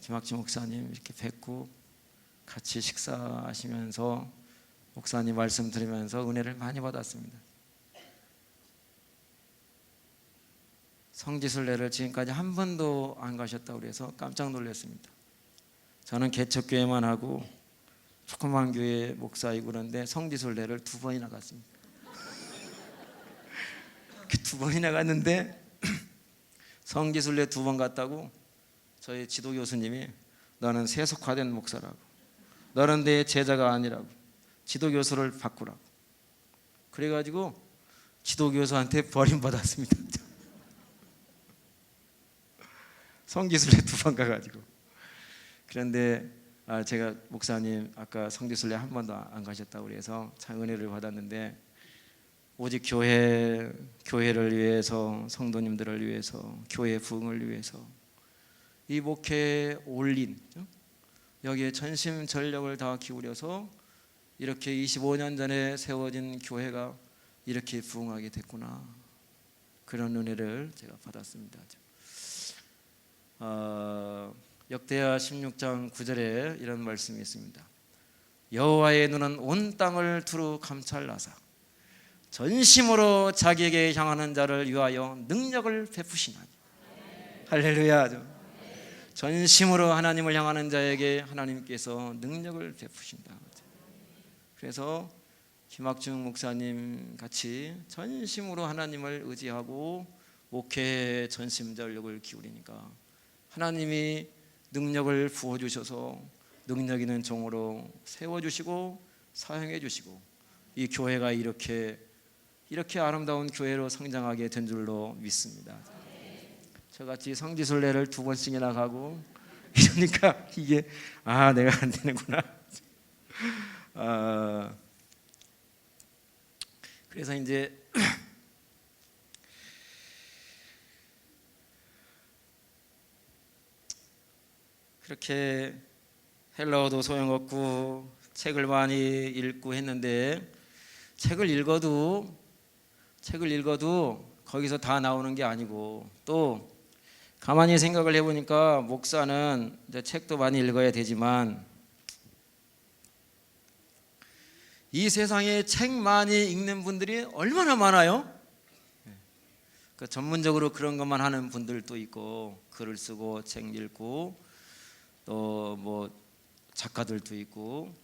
김학진 목사님 이렇게 뵙고 같이 식사하시면서 목사님 말씀 들으면서 은혜를 많이 받았습니다. 성지순례를 지금까지 한 번도 안 가셨다고 그래서 깜짝 놀랐습니다. 저는 개척교회만 하고 조그만 교회 목사이고 그런데 성지순례를 2번이나 갔습니다. 2번이나 갔는데 성지순례 2번 갔다고 저희 지도 교수님이 너는 세속화된 목사라고, 너는 내 제자가 아니라고, 지도교수를 바꾸라고. 그래가지고 지도교수한테 버림받았습니다. 성지순례 2번 가가지고. 그런데 제가 목사님 아까 성지순례 한 번도 안 가셨다고 그래서 참 은혜를 받았는데, 오직 교회를 위해서, 성도님들을 위해서, 교회 부흥을 위해서 이 목회에 올린, 여기에 전심 전력을 다 기울여서 이렇게 25년 전에 세워진 교회가 이렇게 부흥하게 됐구나, 그런 은혜를 제가 받았습니다. 역대하 16장 9절에 이런 말씀이 있습니다. 여호와의 눈은 온 땅을 두루 감찰하사 전심으로 자기에게 향하는 자를 위하여 능력을 베푸시나니. 할렐루야. 전심으로 하나님을 향하는 자에게 하나님께서 능력을 베푸신다. 그래서 김학중 목사님 같이 전심으로 하나님을 의지하고 목회에 전심전력을 기울이니까 하나님이 능력을 부어주셔서 능력 있는 종으로 세워주시고 사용해 주시고 이 교회가 이렇게 아름다운 교회로 성장하게 된 줄로 믿습니다. 저같이 성지순례를 2번씩이나 가고 이러니까 이게 내가 안 되는구나. 그래서 이제 그렇게 헬라어도 소용없고 책을 많이 읽고 했는데, 책을 읽어도 거기서 다 나오는 게 아니고, 또 가만히 생각을 해보니까 목사는 이제 책도 많이 읽어야 되지만 이 세상에 책 많이 읽는 분들이 얼마나 많아요? 그 전문적으로 그런 것만 하는 분들도 있고, 글을 쓰고 책 읽고, 또 뭐 작가들도 있고,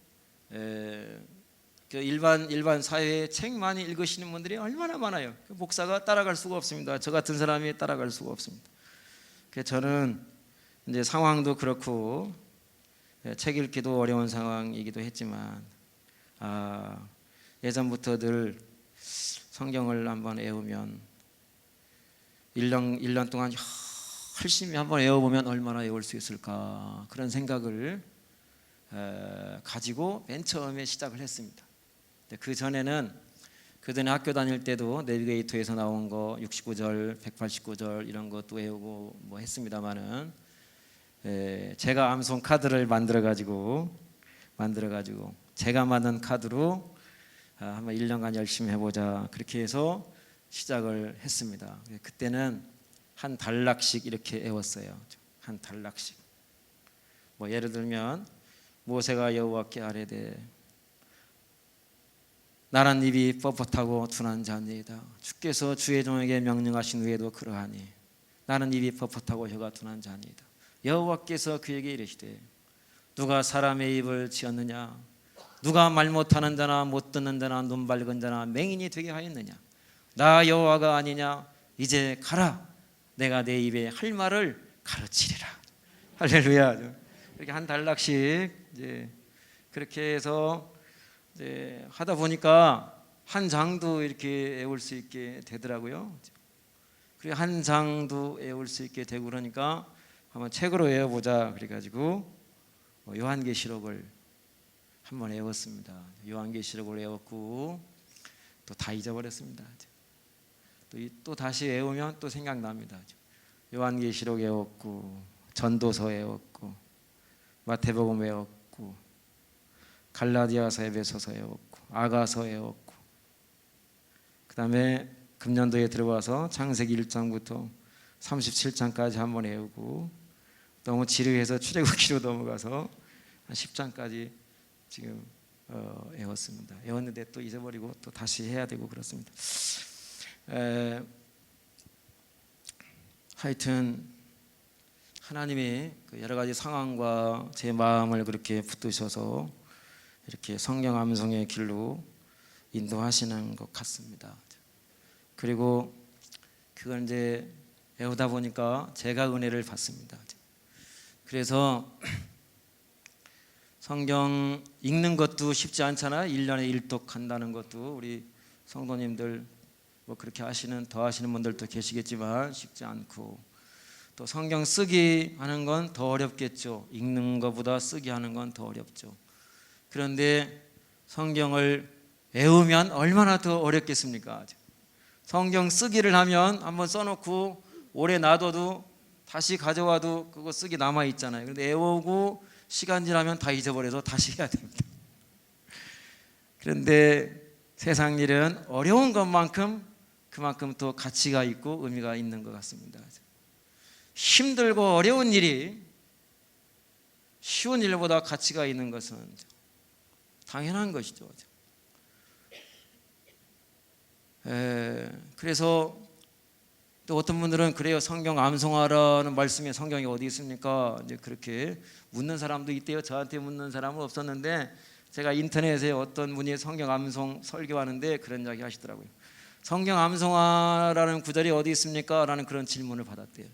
그 일반 사회에 책 많이 읽으시는 분들이 얼마나 많아요. 목사가 따라갈 수가 없습니다. 저 같은 사람이 따라갈 수가 없습니다. 그래서 저는 이제 상황도 그렇고 책 읽기도 어려운 상황이기도 했지만 예전부터 늘 성경을 한번 외우면 1년 동안 열심히 한번 외워보면 얼마나 외울 수 있을까, 그런 생각을 가지고 맨 처음에 시작을 했습니다. 그 전에는 학교 다닐 때도 내비게이터에서 나온 거 69절, 189절 이런 것도 외우고 뭐 했습니다만은, 제가 암송 카드를 만들어 가지고 제가 만든 카드로 한번 1년간 열심히 해보자, 그렇게 해서 시작을 했습니다. 그때는 한 단락씩 이렇게 외웠어요. 한 단락씩. 뭐 예를 들면 모세가 여호와께 아뢰되 나란 입이 뻣뻣하고 둔한 자니이다. 주께서 주의 종에게 명령하신 후에도 그러하니 나는 입이 뻣뻣하고 혀가 둔한 자니이다. 여호와께서 그에게 이르시되 누가 사람의 입을 지었느냐? 누가 말 못하는 자나 못 듣는 자나 눈 밝은 자나 맹인이 되게 하였느냐? 나 여호와가 아니냐? 이제 가라. 내가 내 입에 할 말을 가르치리라. 할렐루야. 이렇게 한 단락씩 이제 그렇게 해서 이제 하다 보니까 한 장도 이렇게 외울 수 있게 되더라고요. 그리고 한 장도 외울 수 있게 되고 그러니까 한번 책으로 외워보자. 그래가지고 요한계시록을 한번 외웠습니다. 요한계시록을 외웠고 또 다 잊어버렸습니다. 또 다시 외우면 또 생각납니다. 요한계시록 외웠고, 전도서 외웠고, 마태복음 외웠고, 갈라디아서, 에베소서 외웠고, 아가서 외웠고, 그 다음에 금년도에 들어와서 창세기 1장부터 37장까지 한번 외우고, 너무 지루해서 출애굽기로 넘어가서 한 10장까지 지금 외웠습니다. 외웠는데 또 잊어버리고 또 다시 해야 되고 그렇습니다. 하여튼 하나님이 여러 가지 상황과 제 마음을 그렇게 붙드셔서 이렇게 성경 암송의 길로 인도하시는 것 같습니다. 그리고 그걸 이제 외우다 보니까 제가 은혜를 받습니다. 그래서 성경 읽는 것도 쉽지 않잖아요. 1년에 1독 한다는 것도 우리 성도님들 뭐 그렇게 더 하시는 분들도 계시겠지만 쉽지 않고, 또 성경 쓰기 하는 건 더 어렵겠죠. 읽는 것보다 쓰기 하는 건 더 어렵죠. 그런데 성경을 외우면 얼마나 더 어렵겠습니까? 성경 쓰기를 하면 한번 써놓고 오래 놔둬도 다시 가져와도 그거 쓰기 남아 있잖아요. 그런데 외우고 시간 지나면 다 잊어버려서 다시 해야 됩니다. 그런데 세상 일은 어려운 것만큼 그만큼 또 가치가 있고 의미가 있는 것 같습니다. 힘들고 어려운 일이 쉬운 일보다 가치가 있는 것은 당연한 것이죠. 그래서 또 어떤 분들은 그래요. 성경 암송하라는 말씀에 성경이 어디 있습니까? 이제 그렇게 묻는 사람도 있대요. 저한테 묻는 사람은 없었는데 제가 인터넷에 어떤 분이 성경 암송 설교하는데 그런 이야기 하시더라고요. 성경 암송하라는 구절이 어디 있습니까? 라는 그런 질문을 받았대요.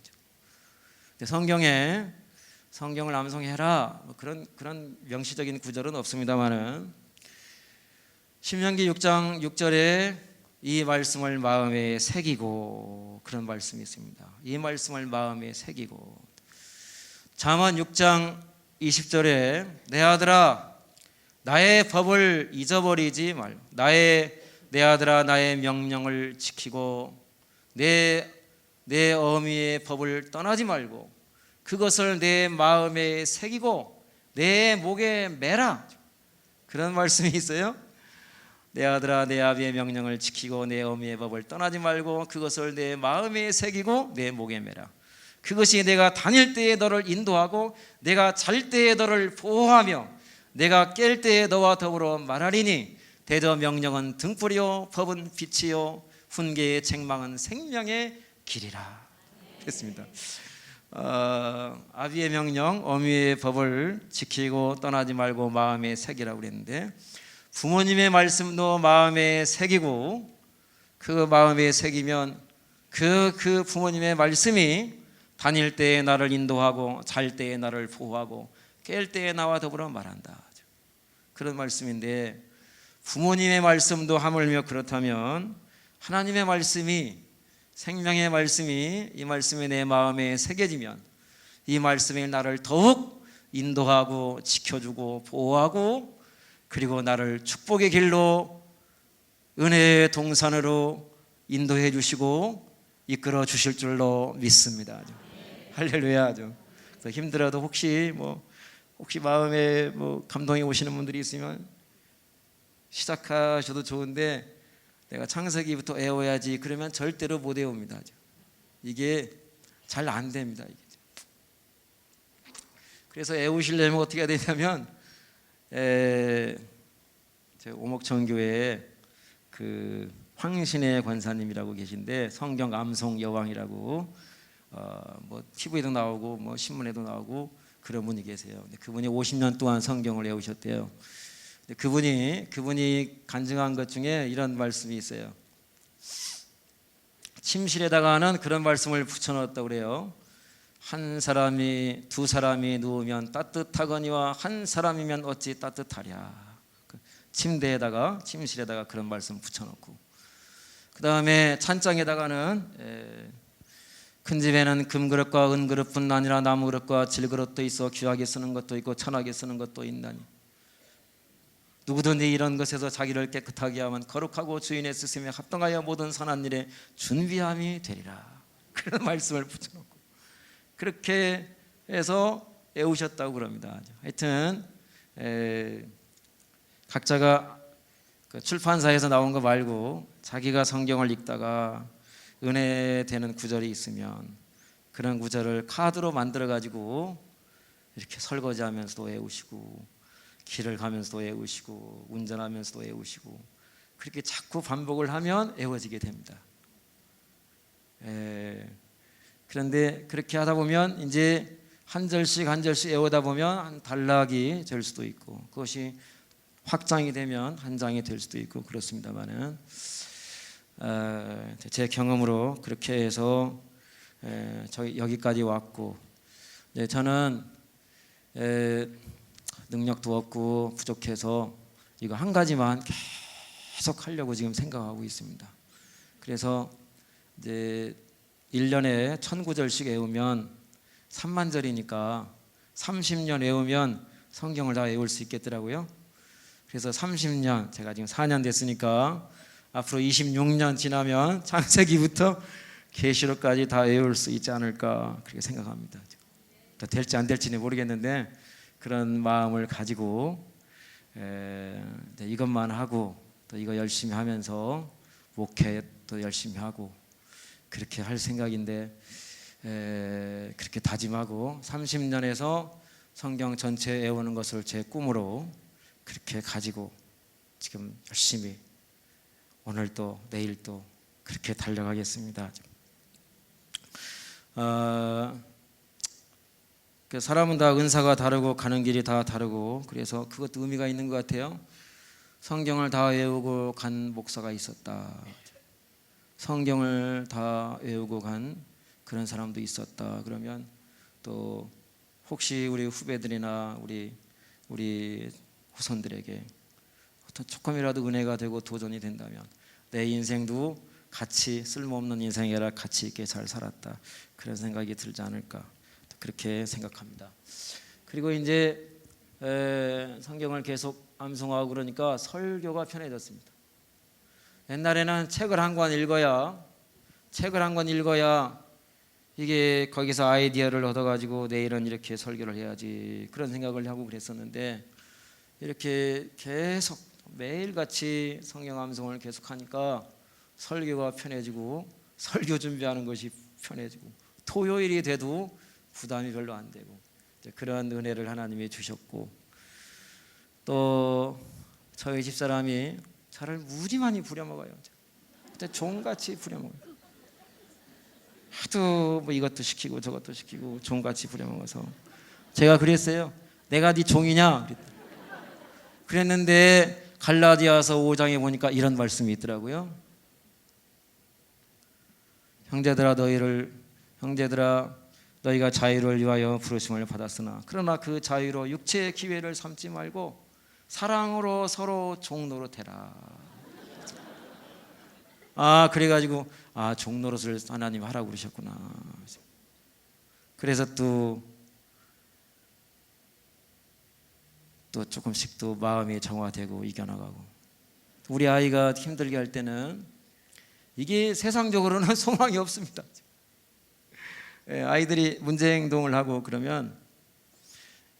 근데 성경에 성경을 암송해라 뭐 그런 명시적인 구절은 없습니다만은 신명기 6장 6절에 이 말씀을 마음에 새기고 그런 말씀이 있습니다. 이 말씀을 마음에 새기고, 잠언 6장 20절에 내 아들아 나의 법을 잊어버리지 말고 내 아들아 나의 명령을 지키고 내 어미의 법을 떠나지 말고 그것을 내 마음에 새기고 내 목에 매라. 그런 말씀이 있어요. 내 아들아 내 아비의 명령을 지키고 내 어미의 법을 떠나지 말고 그것을 내 마음에 새기고 내 목에 매라. 그것이 내가 다닐 때에 너를 인도하고 내가 잘 때에 너를 보호하며 내가 깰 때에 너와 더불어 말하리니 대저 명령은 등불이요 법은 빛이요 훈계의 책망은 생명의 길이라. 그랬습니다. 아비의 명령 어미의 법을 지키고 떠나지 말고 마음에 새기라고 그랬는데, 부모님의 말씀도 마음에 새기고 그 마음에 새기면 그 부모님의 말씀이 다닐 때에 나를 인도하고 잘 때에 나를 보호하고 깰 때에 나와 더불어 말한다. 그런 말씀인데, 부모님의 말씀도 하물며 그렇다면 하나님의 말씀이, 생명의 말씀이 이 말씀이 내 마음에 새겨지면 이 말씀이 나를 더욱 인도하고 지켜주고 보호하고 그리고 나를 축복의 길로 은혜의 동산으로 인도해 주시고 이끌어 주실 줄로 믿습니다. 할렐루야. 그래서 힘들어도 혹시 마음에 감동이 오시는 분들이 있으면 시작하셔도 좋은데, 내가 창세기부터 외워야지 그러면 절대로 못 외웁니다. 이게 잘 안 됩니다. 그래서 외우시려면 어떻게 해야 되냐면 제 오목천교회에 그 황신의 권사님이라고 계신데 성경 암송 여왕이라고 TV에도 나오고 신문에도 나오고 그런 분이 계세요. 근데 그분이 50년 동안 성경을 외우셨대요. 근데 그분이 간증한 것 중에 이런 말씀이 있어요. 침실에다가는 그런 말씀을 붙여넣었다고 그래요. 한 사람이 두 사람이 누우면 따뜻하거니와 한 사람이면 어찌 따뜻하랴. 침실에다가 그런 말씀 붙여놓고, 그 다음에 찬장에다가는 큰 집에는 금그릇과 은그릇뿐 아니라 나무그릇과 질그릇도 있어 귀하게 쓰는 것도 있고 천하게 쓰는 것도 있나니 누구든지 이런 것에서 자기를 깨끗하게 하면 거룩하고 주인의 쓰심에 합당하여 모든 선한 일에 준비함이 되리라. 그런 말씀을 붙여놓고 그렇게 해서 외우셨다고 그럽니다. 하여튼 각자가 그 출판사에서 나온 거 말고 자기가 성경을 읽다가 은혜 되는 구절이 있으면 그런 구절을 카드로 만들어 가지고 이렇게 설거지하면서도 외우시고 길을 가면서도 외우시고 운전하면서도 외우시고 그렇게 자꾸 반복을 하면 외워지게 됩니다. 그런데 그렇게 하다 보면 이제 한 절씩 외우다 보면 한 단락이 될 수도 있고 그것이 확장이 되면 한 장이 될 수도 있고 그렇습니다만은 제 경험으로 그렇게 해서 여기까지 왔고, 저는 능력도 없고 부족해서 이거 한 가지만 계속 하려고 지금 생각하고 있습니다. 그래서 이제 1년에 1000구절씩 외우면 3만 절이니까 30년 외우면 성경을 다 외울 수 있겠더라고요. 그래서 30년, 제가 지금 4년 됐으니까 앞으로 26년 지나면 창세기부터 계시록까지 다 외울 수 있지 않을까 그렇게 생각합니다. 또 될지 안 될지는 모르겠는데 그런 마음을 가지고 이것만 하고 또 이거 열심히 하면서 목회도 열심히 하고 그렇게 할 생각인데 그렇게 다짐하고 30년에서 성경 전체 외우는 것을 제 꿈으로 그렇게 가지고 지금 열심히 오늘도 내일도 그렇게 달려가겠습니다. 사람은 다 은사가 다르고 가는 길이 다 다르고 그래서 그것도 의미가 있는 것 같아요. 성경을 다 외우고 간 목사가 있었다. 성경을 다 외우고 간 그런 사람도 있었다. 그러면 또 혹시 우리 후배들이나 우리 후손들에게 어떤 조금이라도 은혜가 되고 도전이 된다면 내 인생도 같이 쓸모없는 인생이라 가치 있게 잘 살았다. 그런 생각이 들지 않을까 그렇게 생각합니다. 그리고 이제 성경을 계속 암송하고 그러니까 설교가 편해졌습니다. 옛날에는 책을 한 권 읽어야 이게 거기서 아이디어를 얻어가지고 내일은 이렇게 설교를 해야지 그런 생각을 하고 그랬었는데 이렇게 계속 매일같이 성경 암송을 계속하니까 설교가 편해지고 설교 준비하는 것이 편해지고 토요일이 돼도 부담이 별로 안 되고 그런 은혜를 하나님이 주셨고 또 저희 집사람이 저를 무지 많이 부려먹어요. 종같이 부려먹어요. 하도 뭐 이것도 시키고 저것도 시키고 종같이 부려먹어서 제가 그랬어요. 내가 네 종이냐? 그랬는데 갈라디아서 5장에 보니까 이런 말씀이 있더라고요. 형제들아 너희가 자유를 위하여 부르심을 받았으나 그러나 그 자유로 육체의 기회를 삼지 말고 사랑으로 서로 종노릇해라. 그래가지고 종노릇을 하나님 하라고 그러셨구나. 그래서 또 조금씩 또 마음이 정화되고 이겨나가고 우리 아이가 힘들게 할 때는 이게 세상적으로는 소망이 없습니다. 아이들이 문제 행동을 하고 그러면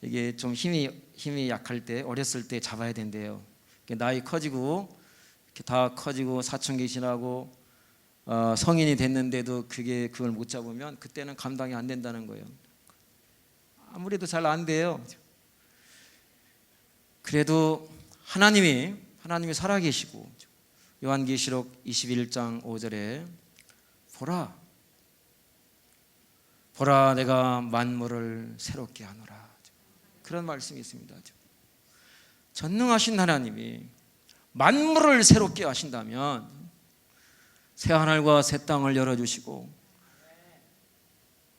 이게 좀 힘이 약할 때 어렸을 때 잡아야 된대요. 나이 커지고 이렇게 다 커지고 사춘기 지나고 성인이 됐는데도 그걸 못 잡으면 그때는 감당이 안 된다는 거예요. 아무래도 잘 안 돼요. 그래도 하나님이 살아계시고 요한계시록 21장 5절에 보라 내가 만물을 새롭게 하노라 그런 말씀이 있습니다. 전능하신 하나님이 만물을 새롭게 하신다면 새 하늘과 새 땅을 열어주시고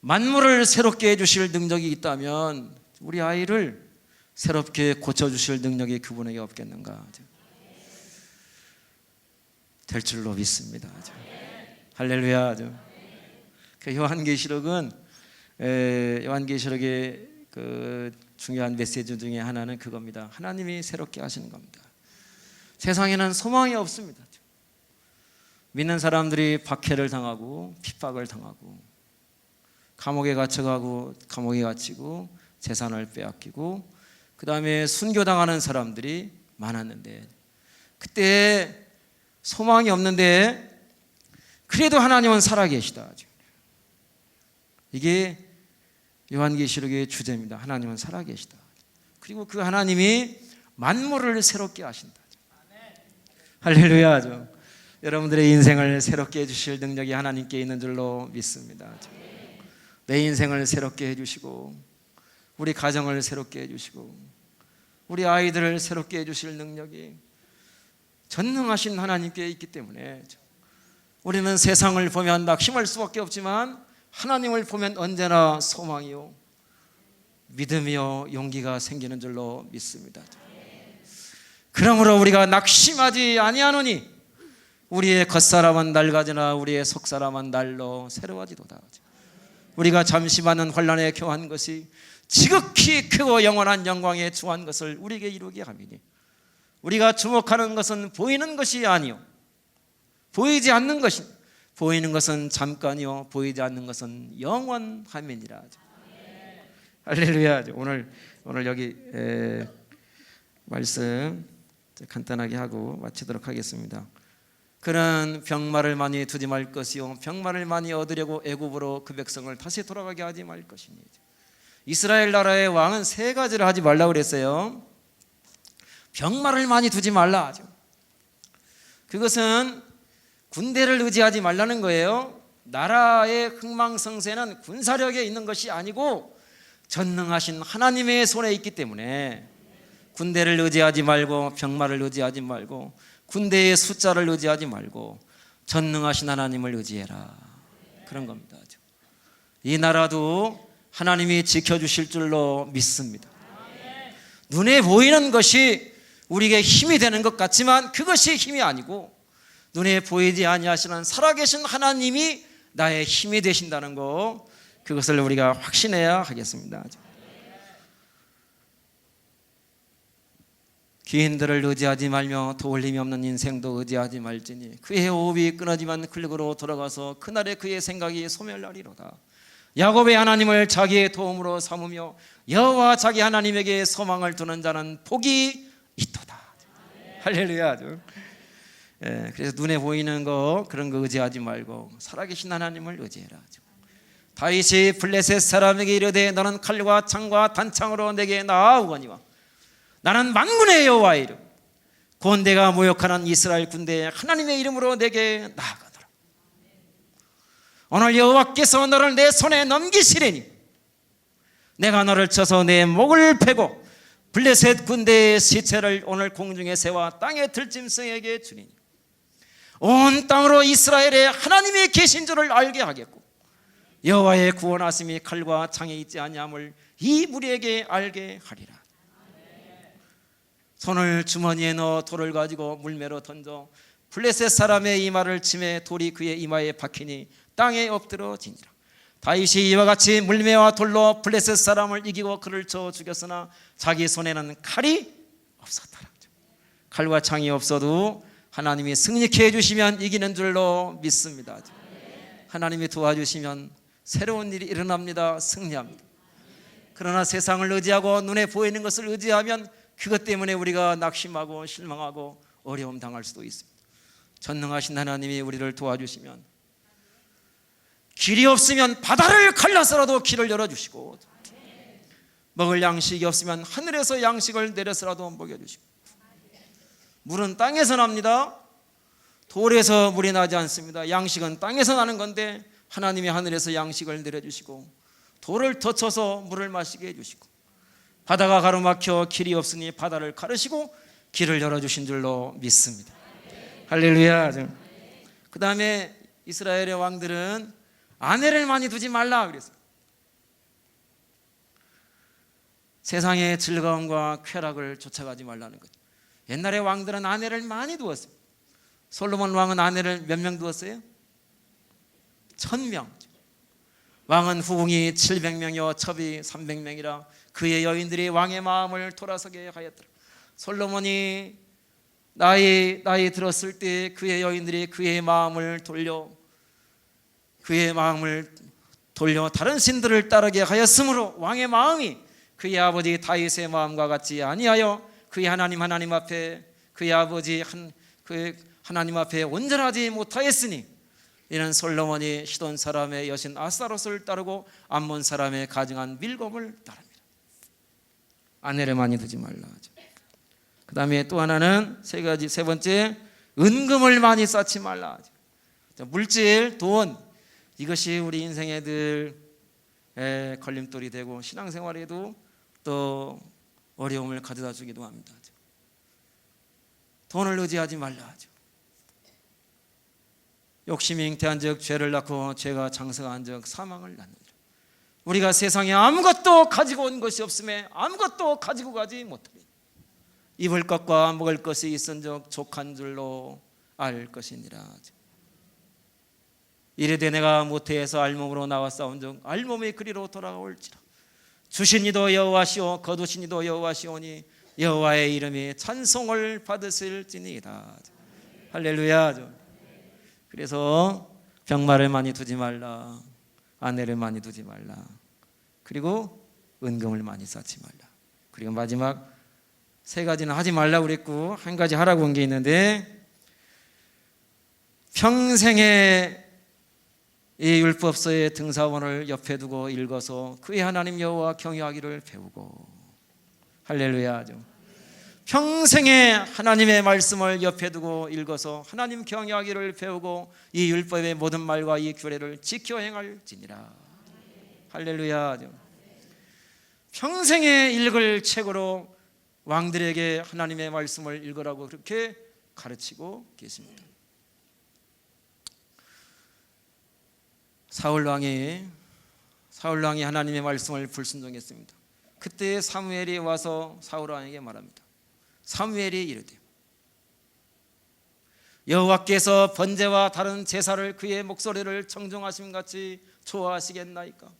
만물을 새롭게 해주실 능력이 있다면 우리 아이를 새롭게 고쳐주실 능력이 그분에게 없겠는가? 될 줄로 믿습니다. 할렐루야. 그 요한계시록의 그 중요한 메시지 중에 하나는 그겁니다. 하나님이 새롭게 하시는 겁니다. 세상에는 소망이 없습니다. 믿는 사람들이 박해를 당하고 핍박을 당하고 감옥에 갇히고 재산을 빼앗기고 그 다음에 순교당하는 사람들이 많았는데 그때 소망이 없는데 그래도 하나님은 살아계시다. 이게 요한계시록의 주제입니다. 하나님은 살아계시다. 그리고 그 하나님이 만물을 새롭게 하신다. 할렐루야. 여러분들의 인생을 새롭게 해주실 능력이 하나님께 있는 줄로 믿습니다. 내 인생을 새롭게 해주시고 우리 가정을 새롭게 해주시고 우리 아이들을 새롭게 해주실 능력이 전능하신 하나님께 있기 때문에 우리는 세상을 보면 낙심할 수밖에 없지만 하나님을 보면 언제나 소망이요 믿음이요 용기가 생기는 줄로 믿습니다. 그러므로 우리가 낙심하지 아니하노니 우리의 겉사람은 낡아지나 우리의 속사람은 날로 새로워지도다. 우리가 잠시 많은 환난에 겨한 것이 지극히 크고 영원한 영광에 주한 것을 우리에게 이루게 함이니 우리가 주목하는 것은 보이는 것이 아니요 보이지 않는 것이 보이는 것은 잠깐이요 보이지 않는 것은 영원함이니라. 할렐루야. 오늘 여기 말씀 간단하게 하고 마치도록 하겠습니다. 그는 병마를 많이 두지 말 것이요 병마를 많이 얻으려고 애굽으로 그 백성을 다시 돌아가게 하지 말 것이니. 이스라엘 나라의 왕은 세 가지를 하지 말라고 그랬어요. 병마를 많이 두지 말라 하죠. 그것은 군대를 의지하지 말라는 거예요. 나라의 흥망성쇠는 군사력에 있는 것이 아니고 전능하신 하나님의 손에 있기 때문에 군대를 의지하지 말고 병마를 의지하지 말고 군대의 숫자를 의지하지 말고 전능하신 하나님을 의지해라. 그런 겁니다. 이 나라도 하나님이 지켜주실 줄로 믿습니다. 눈에 보이는 것이 우리에게 힘이 되는 것 같지만 그것이 힘이 아니고 눈에 보이지 아니하시는 살아계신 하나님이 나의 힘이 되신다는 것, 그것을 우리가 확신해야 하겠습니다. 귀인들을 의지하지 말며 도울림이 없는 인생도 의지하지 말지니 그의 호흡이 끊어지면 클릭으로 돌아가서 그날에 그의 생각이 소멸하리로다. 야곱의 하나님을 자기의 도움으로 삼으며 여호와 자기 하나님에게 소망을 두는 자는 복이 있도다. 할렐루야. 그래서 눈에 보이는 거 그런 거 의지하지 말고 살아계신 하나님을 의지해라. 다윗이 블레셋 사람에게 이르되 너는 칼과 창과 단창으로 내게 나아오거니와 나는 만군의 여호와의 이름 곧 내가 모욕하는 이스라엘 군대의 하나님의 이름으로 내게 나아가노라. 오늘 여호와께서 너를 내 손에 넘기시리니 내가 너를 쳐서 내 목을 베고 블레셋 군대의 시체를 오늘 공중에 세워 땅의 들짐승에게 주리니 온 땅으로 이스라엘의 하나님이 계신 줄을 알게 하겠고 여호와의 구원하심이 칼과 창에 있지 아니함을 이 무리에게 알게 하리라. 손을 주머니에 넣어 돌을 가지고 물매로 던져 블레셋 사람의 이마를 치매 돌이 그의 이마에 박히니 땅에 엎드러지니라. 다윗이 이와 같이 물매와 돌로 블레셋 사람을 이기고 그를 쳐 죽였으나 자기 손에는 칼이 없었더라. 칼과 창이 없어도 하나님이 승리케 해주시면 이기는 줄로 믿습니다. 하나님이 도와주시면 새로운 일이 일어납니다. 승리합니다. 그러나 세상을 의지하고 눈에 보이는 것을 의지하면 그것 때문에 우리가 낙심하고 실망하고 어려움 당할 수도 있습니다. 전능하신 하나님이 우리를 도와주시면 길이 없으면 바다를 갈라서라도 길을 열어주시고 먹을 양식이 없으면 하늘에서 양식을 내려서라도 먹여주시고 물은 땅에서 납니다. 돌에서 물이 나지 않습니다. 양식은 땅에서 나는 건데 하나님이 하늘에서 양식을 내려주시고 돌을 덧쳐서 물을 마시게 해주시고 바다가 가로막혀 길이 없으니 바다를 가르시고 길을 열어주신 줄로 믿습니다. 할렐루야. 그 다음에 이스라엘의 왕들은 아내를 많이 두지 말라 그랬어요. 세상의 즐거움과 쾌락을 쫓아가지 말라는 거죠. 옛날에 왕들은 아내를 많이 두었어요. 솔로몬 왕은 아내를 몇 명 두었어요? 1000명. 왕은 후궁이 700명이요 첩이 300명이라 그의 여인들이 왕의 마음을 돌아서게 하였더라. 솔로몬이 나이 들었을 때 그의 여인들이 그의 마음을 돌려 다른 신들을 따르게 하였으므로 왕의 마음이 그의 아버지 다윗의 마음과 같지 아니하여 그의 하나님 앞에 그의 아버지 그의 하나님 앞에 온전하지 못하였으니 이는 솔로몬이 시돈 사람의 여신 아스타롯을 따르고 암몬 사람의 가증한 밀곰을 따릅니다. 아내를 많이 두지 말라 하죠. 그 다음에 또 하나는 세 번째 은금을 많이 쌓지 말라 하죠. 물질, 돈, 이것이 우리 인생의 늘 걸림돌이 되고 신앙생활에도 또 어려움을 가져다 주기도 합니다. 돈을 의지하지 말라 하죠. 욕심이 잉태한즉 죄를 낳고 죄가 장성한즉 사망을 낳느니라. 우리가 세상에 아무것도 가지고 온 것이 없음에 아무것도 가지고 가지 못하리. 입을 것과 먹을 것이 있은즉 족한 줄로 알 것이니라. 이르되 내가 모태에서 알몸으로 나왔사온즉 알몸의 그리로 돌아올지라. 주신 이도 여호와시오 거두신 이도 여호와시오니 여호와의 이름이 찬송을 받으실지니이다. 할렐루야. 그래서 병마를 많이 두지 말라, 아내를 많이 두지 말라, 그리고 은금을 많이 쌓지 말라. 그리고 마지막 세 가지는 하지 말라고 그랬고 한 가지 하라고 한 게 있는데, 평생에 이 율법서의 등사원을 옆에 두고 읽어서 그의 하나님 여호와 경외하기를 배우고. 할렐루야. 평생에 하나님의 말씀을 옆에 두고 읽어서 하나님 경외하기를 배우고 이 율법의 모든 말과 이 규례를 지켜 행할지니라. 할렐루야. 평생에 읽을 책으로 왕들에게 하나님의 말씀을 읽으라고 그렇게 가르치고 계십니다. 사울 왕이 하나님의 말씀을 불순종했습니다. 그때 사무엘이 와서 사울 왕에게 말합니다. 사무엘이 이르되 여호와께서 번제와 다른 제사를 그의 목소리를 청종하심 같이 좋아하시겠나이까?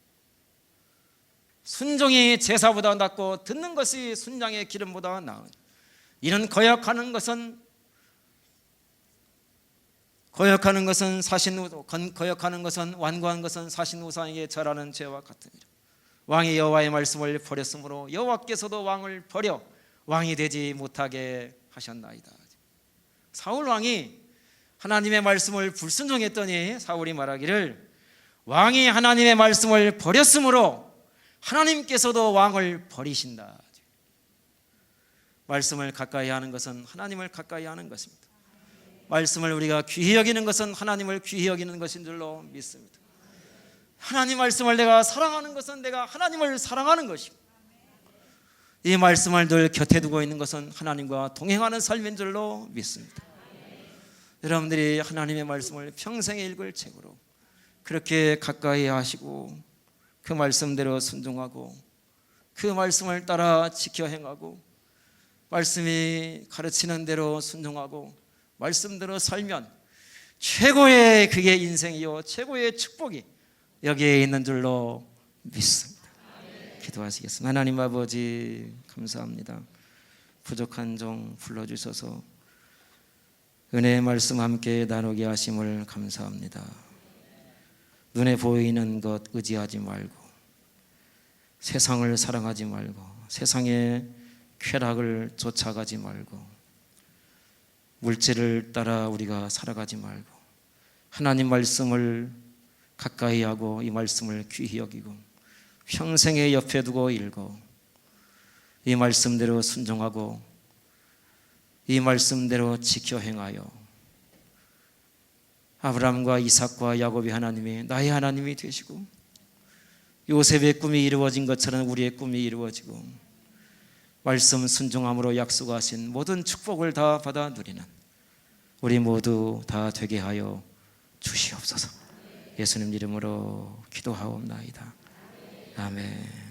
순종이 제사보다 낫고 듣는 것이 순양의 기름보다 나은, 이는 거역하는 것은 완고한 것은 사신 우상에게 절하는 죄와 같으니라. 왕이 여호와의 말씀을 버렸으므로 여호와께서도 왕을 버려 왕이 되지 못하게 하셨나이다. 사울 왕이 하나님의 말씀을 불순종했더니 사울이 말하기를 왕이 하나님의 말씀을 버렸으므로 하나님께서도 왕을 버리신다. 말씀을 가까이 하는 것은 하나님을 가까이 하는 것입니다. 말씀을 우리가 귀히 여기는 것은 하나님을 귀히 여기는 것인 줄로 믿습니다. 하나님 말씀을 내가 사랑하는 것은 내가 하나님을 사랑하는 것이고, 이 말씀을 늘 곁에 두고 있는 것은 하나님과 동행하는 삶인 줄로 믿습니다. 여러분들이 하나님의 말씀을 평생에 읽을 책으로 그렇게 가까이 하시고 그 말씀대로 순종하고 그 말씀을 따라 지켜 행하고 말씀이 가르치는 대로 순종하고 말씀대로 살면 최고의 그게 인생이요 최고의 축복이 여기에 있는 줄로 믿습니다. 기도하시겠습니다. 하나님 아버지 감사합니다. 부족한 종 불러주셔서 은혜의 말씀 함께 나누게 하심을 감사합니다. 눈에 보이는 것 의지하지 말고 세상을 사랑하지 말고 세상의 쾌락을 쫓아가지 말고 물질을 따라 우리가 살아가지 말고 하나님 말씀을 가까이 하고 이 말씀을 귀히 여기고 평생에 옆에 두고 읽고 이 말씀대로 순종하고 이 말씀대로 지켜 행하여 아브라함과 이삭과 야곱의 하나님이 나의 하나님이 되시고 요셉의 꿈이 이루어진 것처럼 우리의 꿈이 이루어지고 말씀 순종함으로 약속하신 모든 축복을 다 받아 누리는 우리 모두 다 되게 하여 주시옵소서. 예수님 이름으로 기도하옵나이다. 아멘.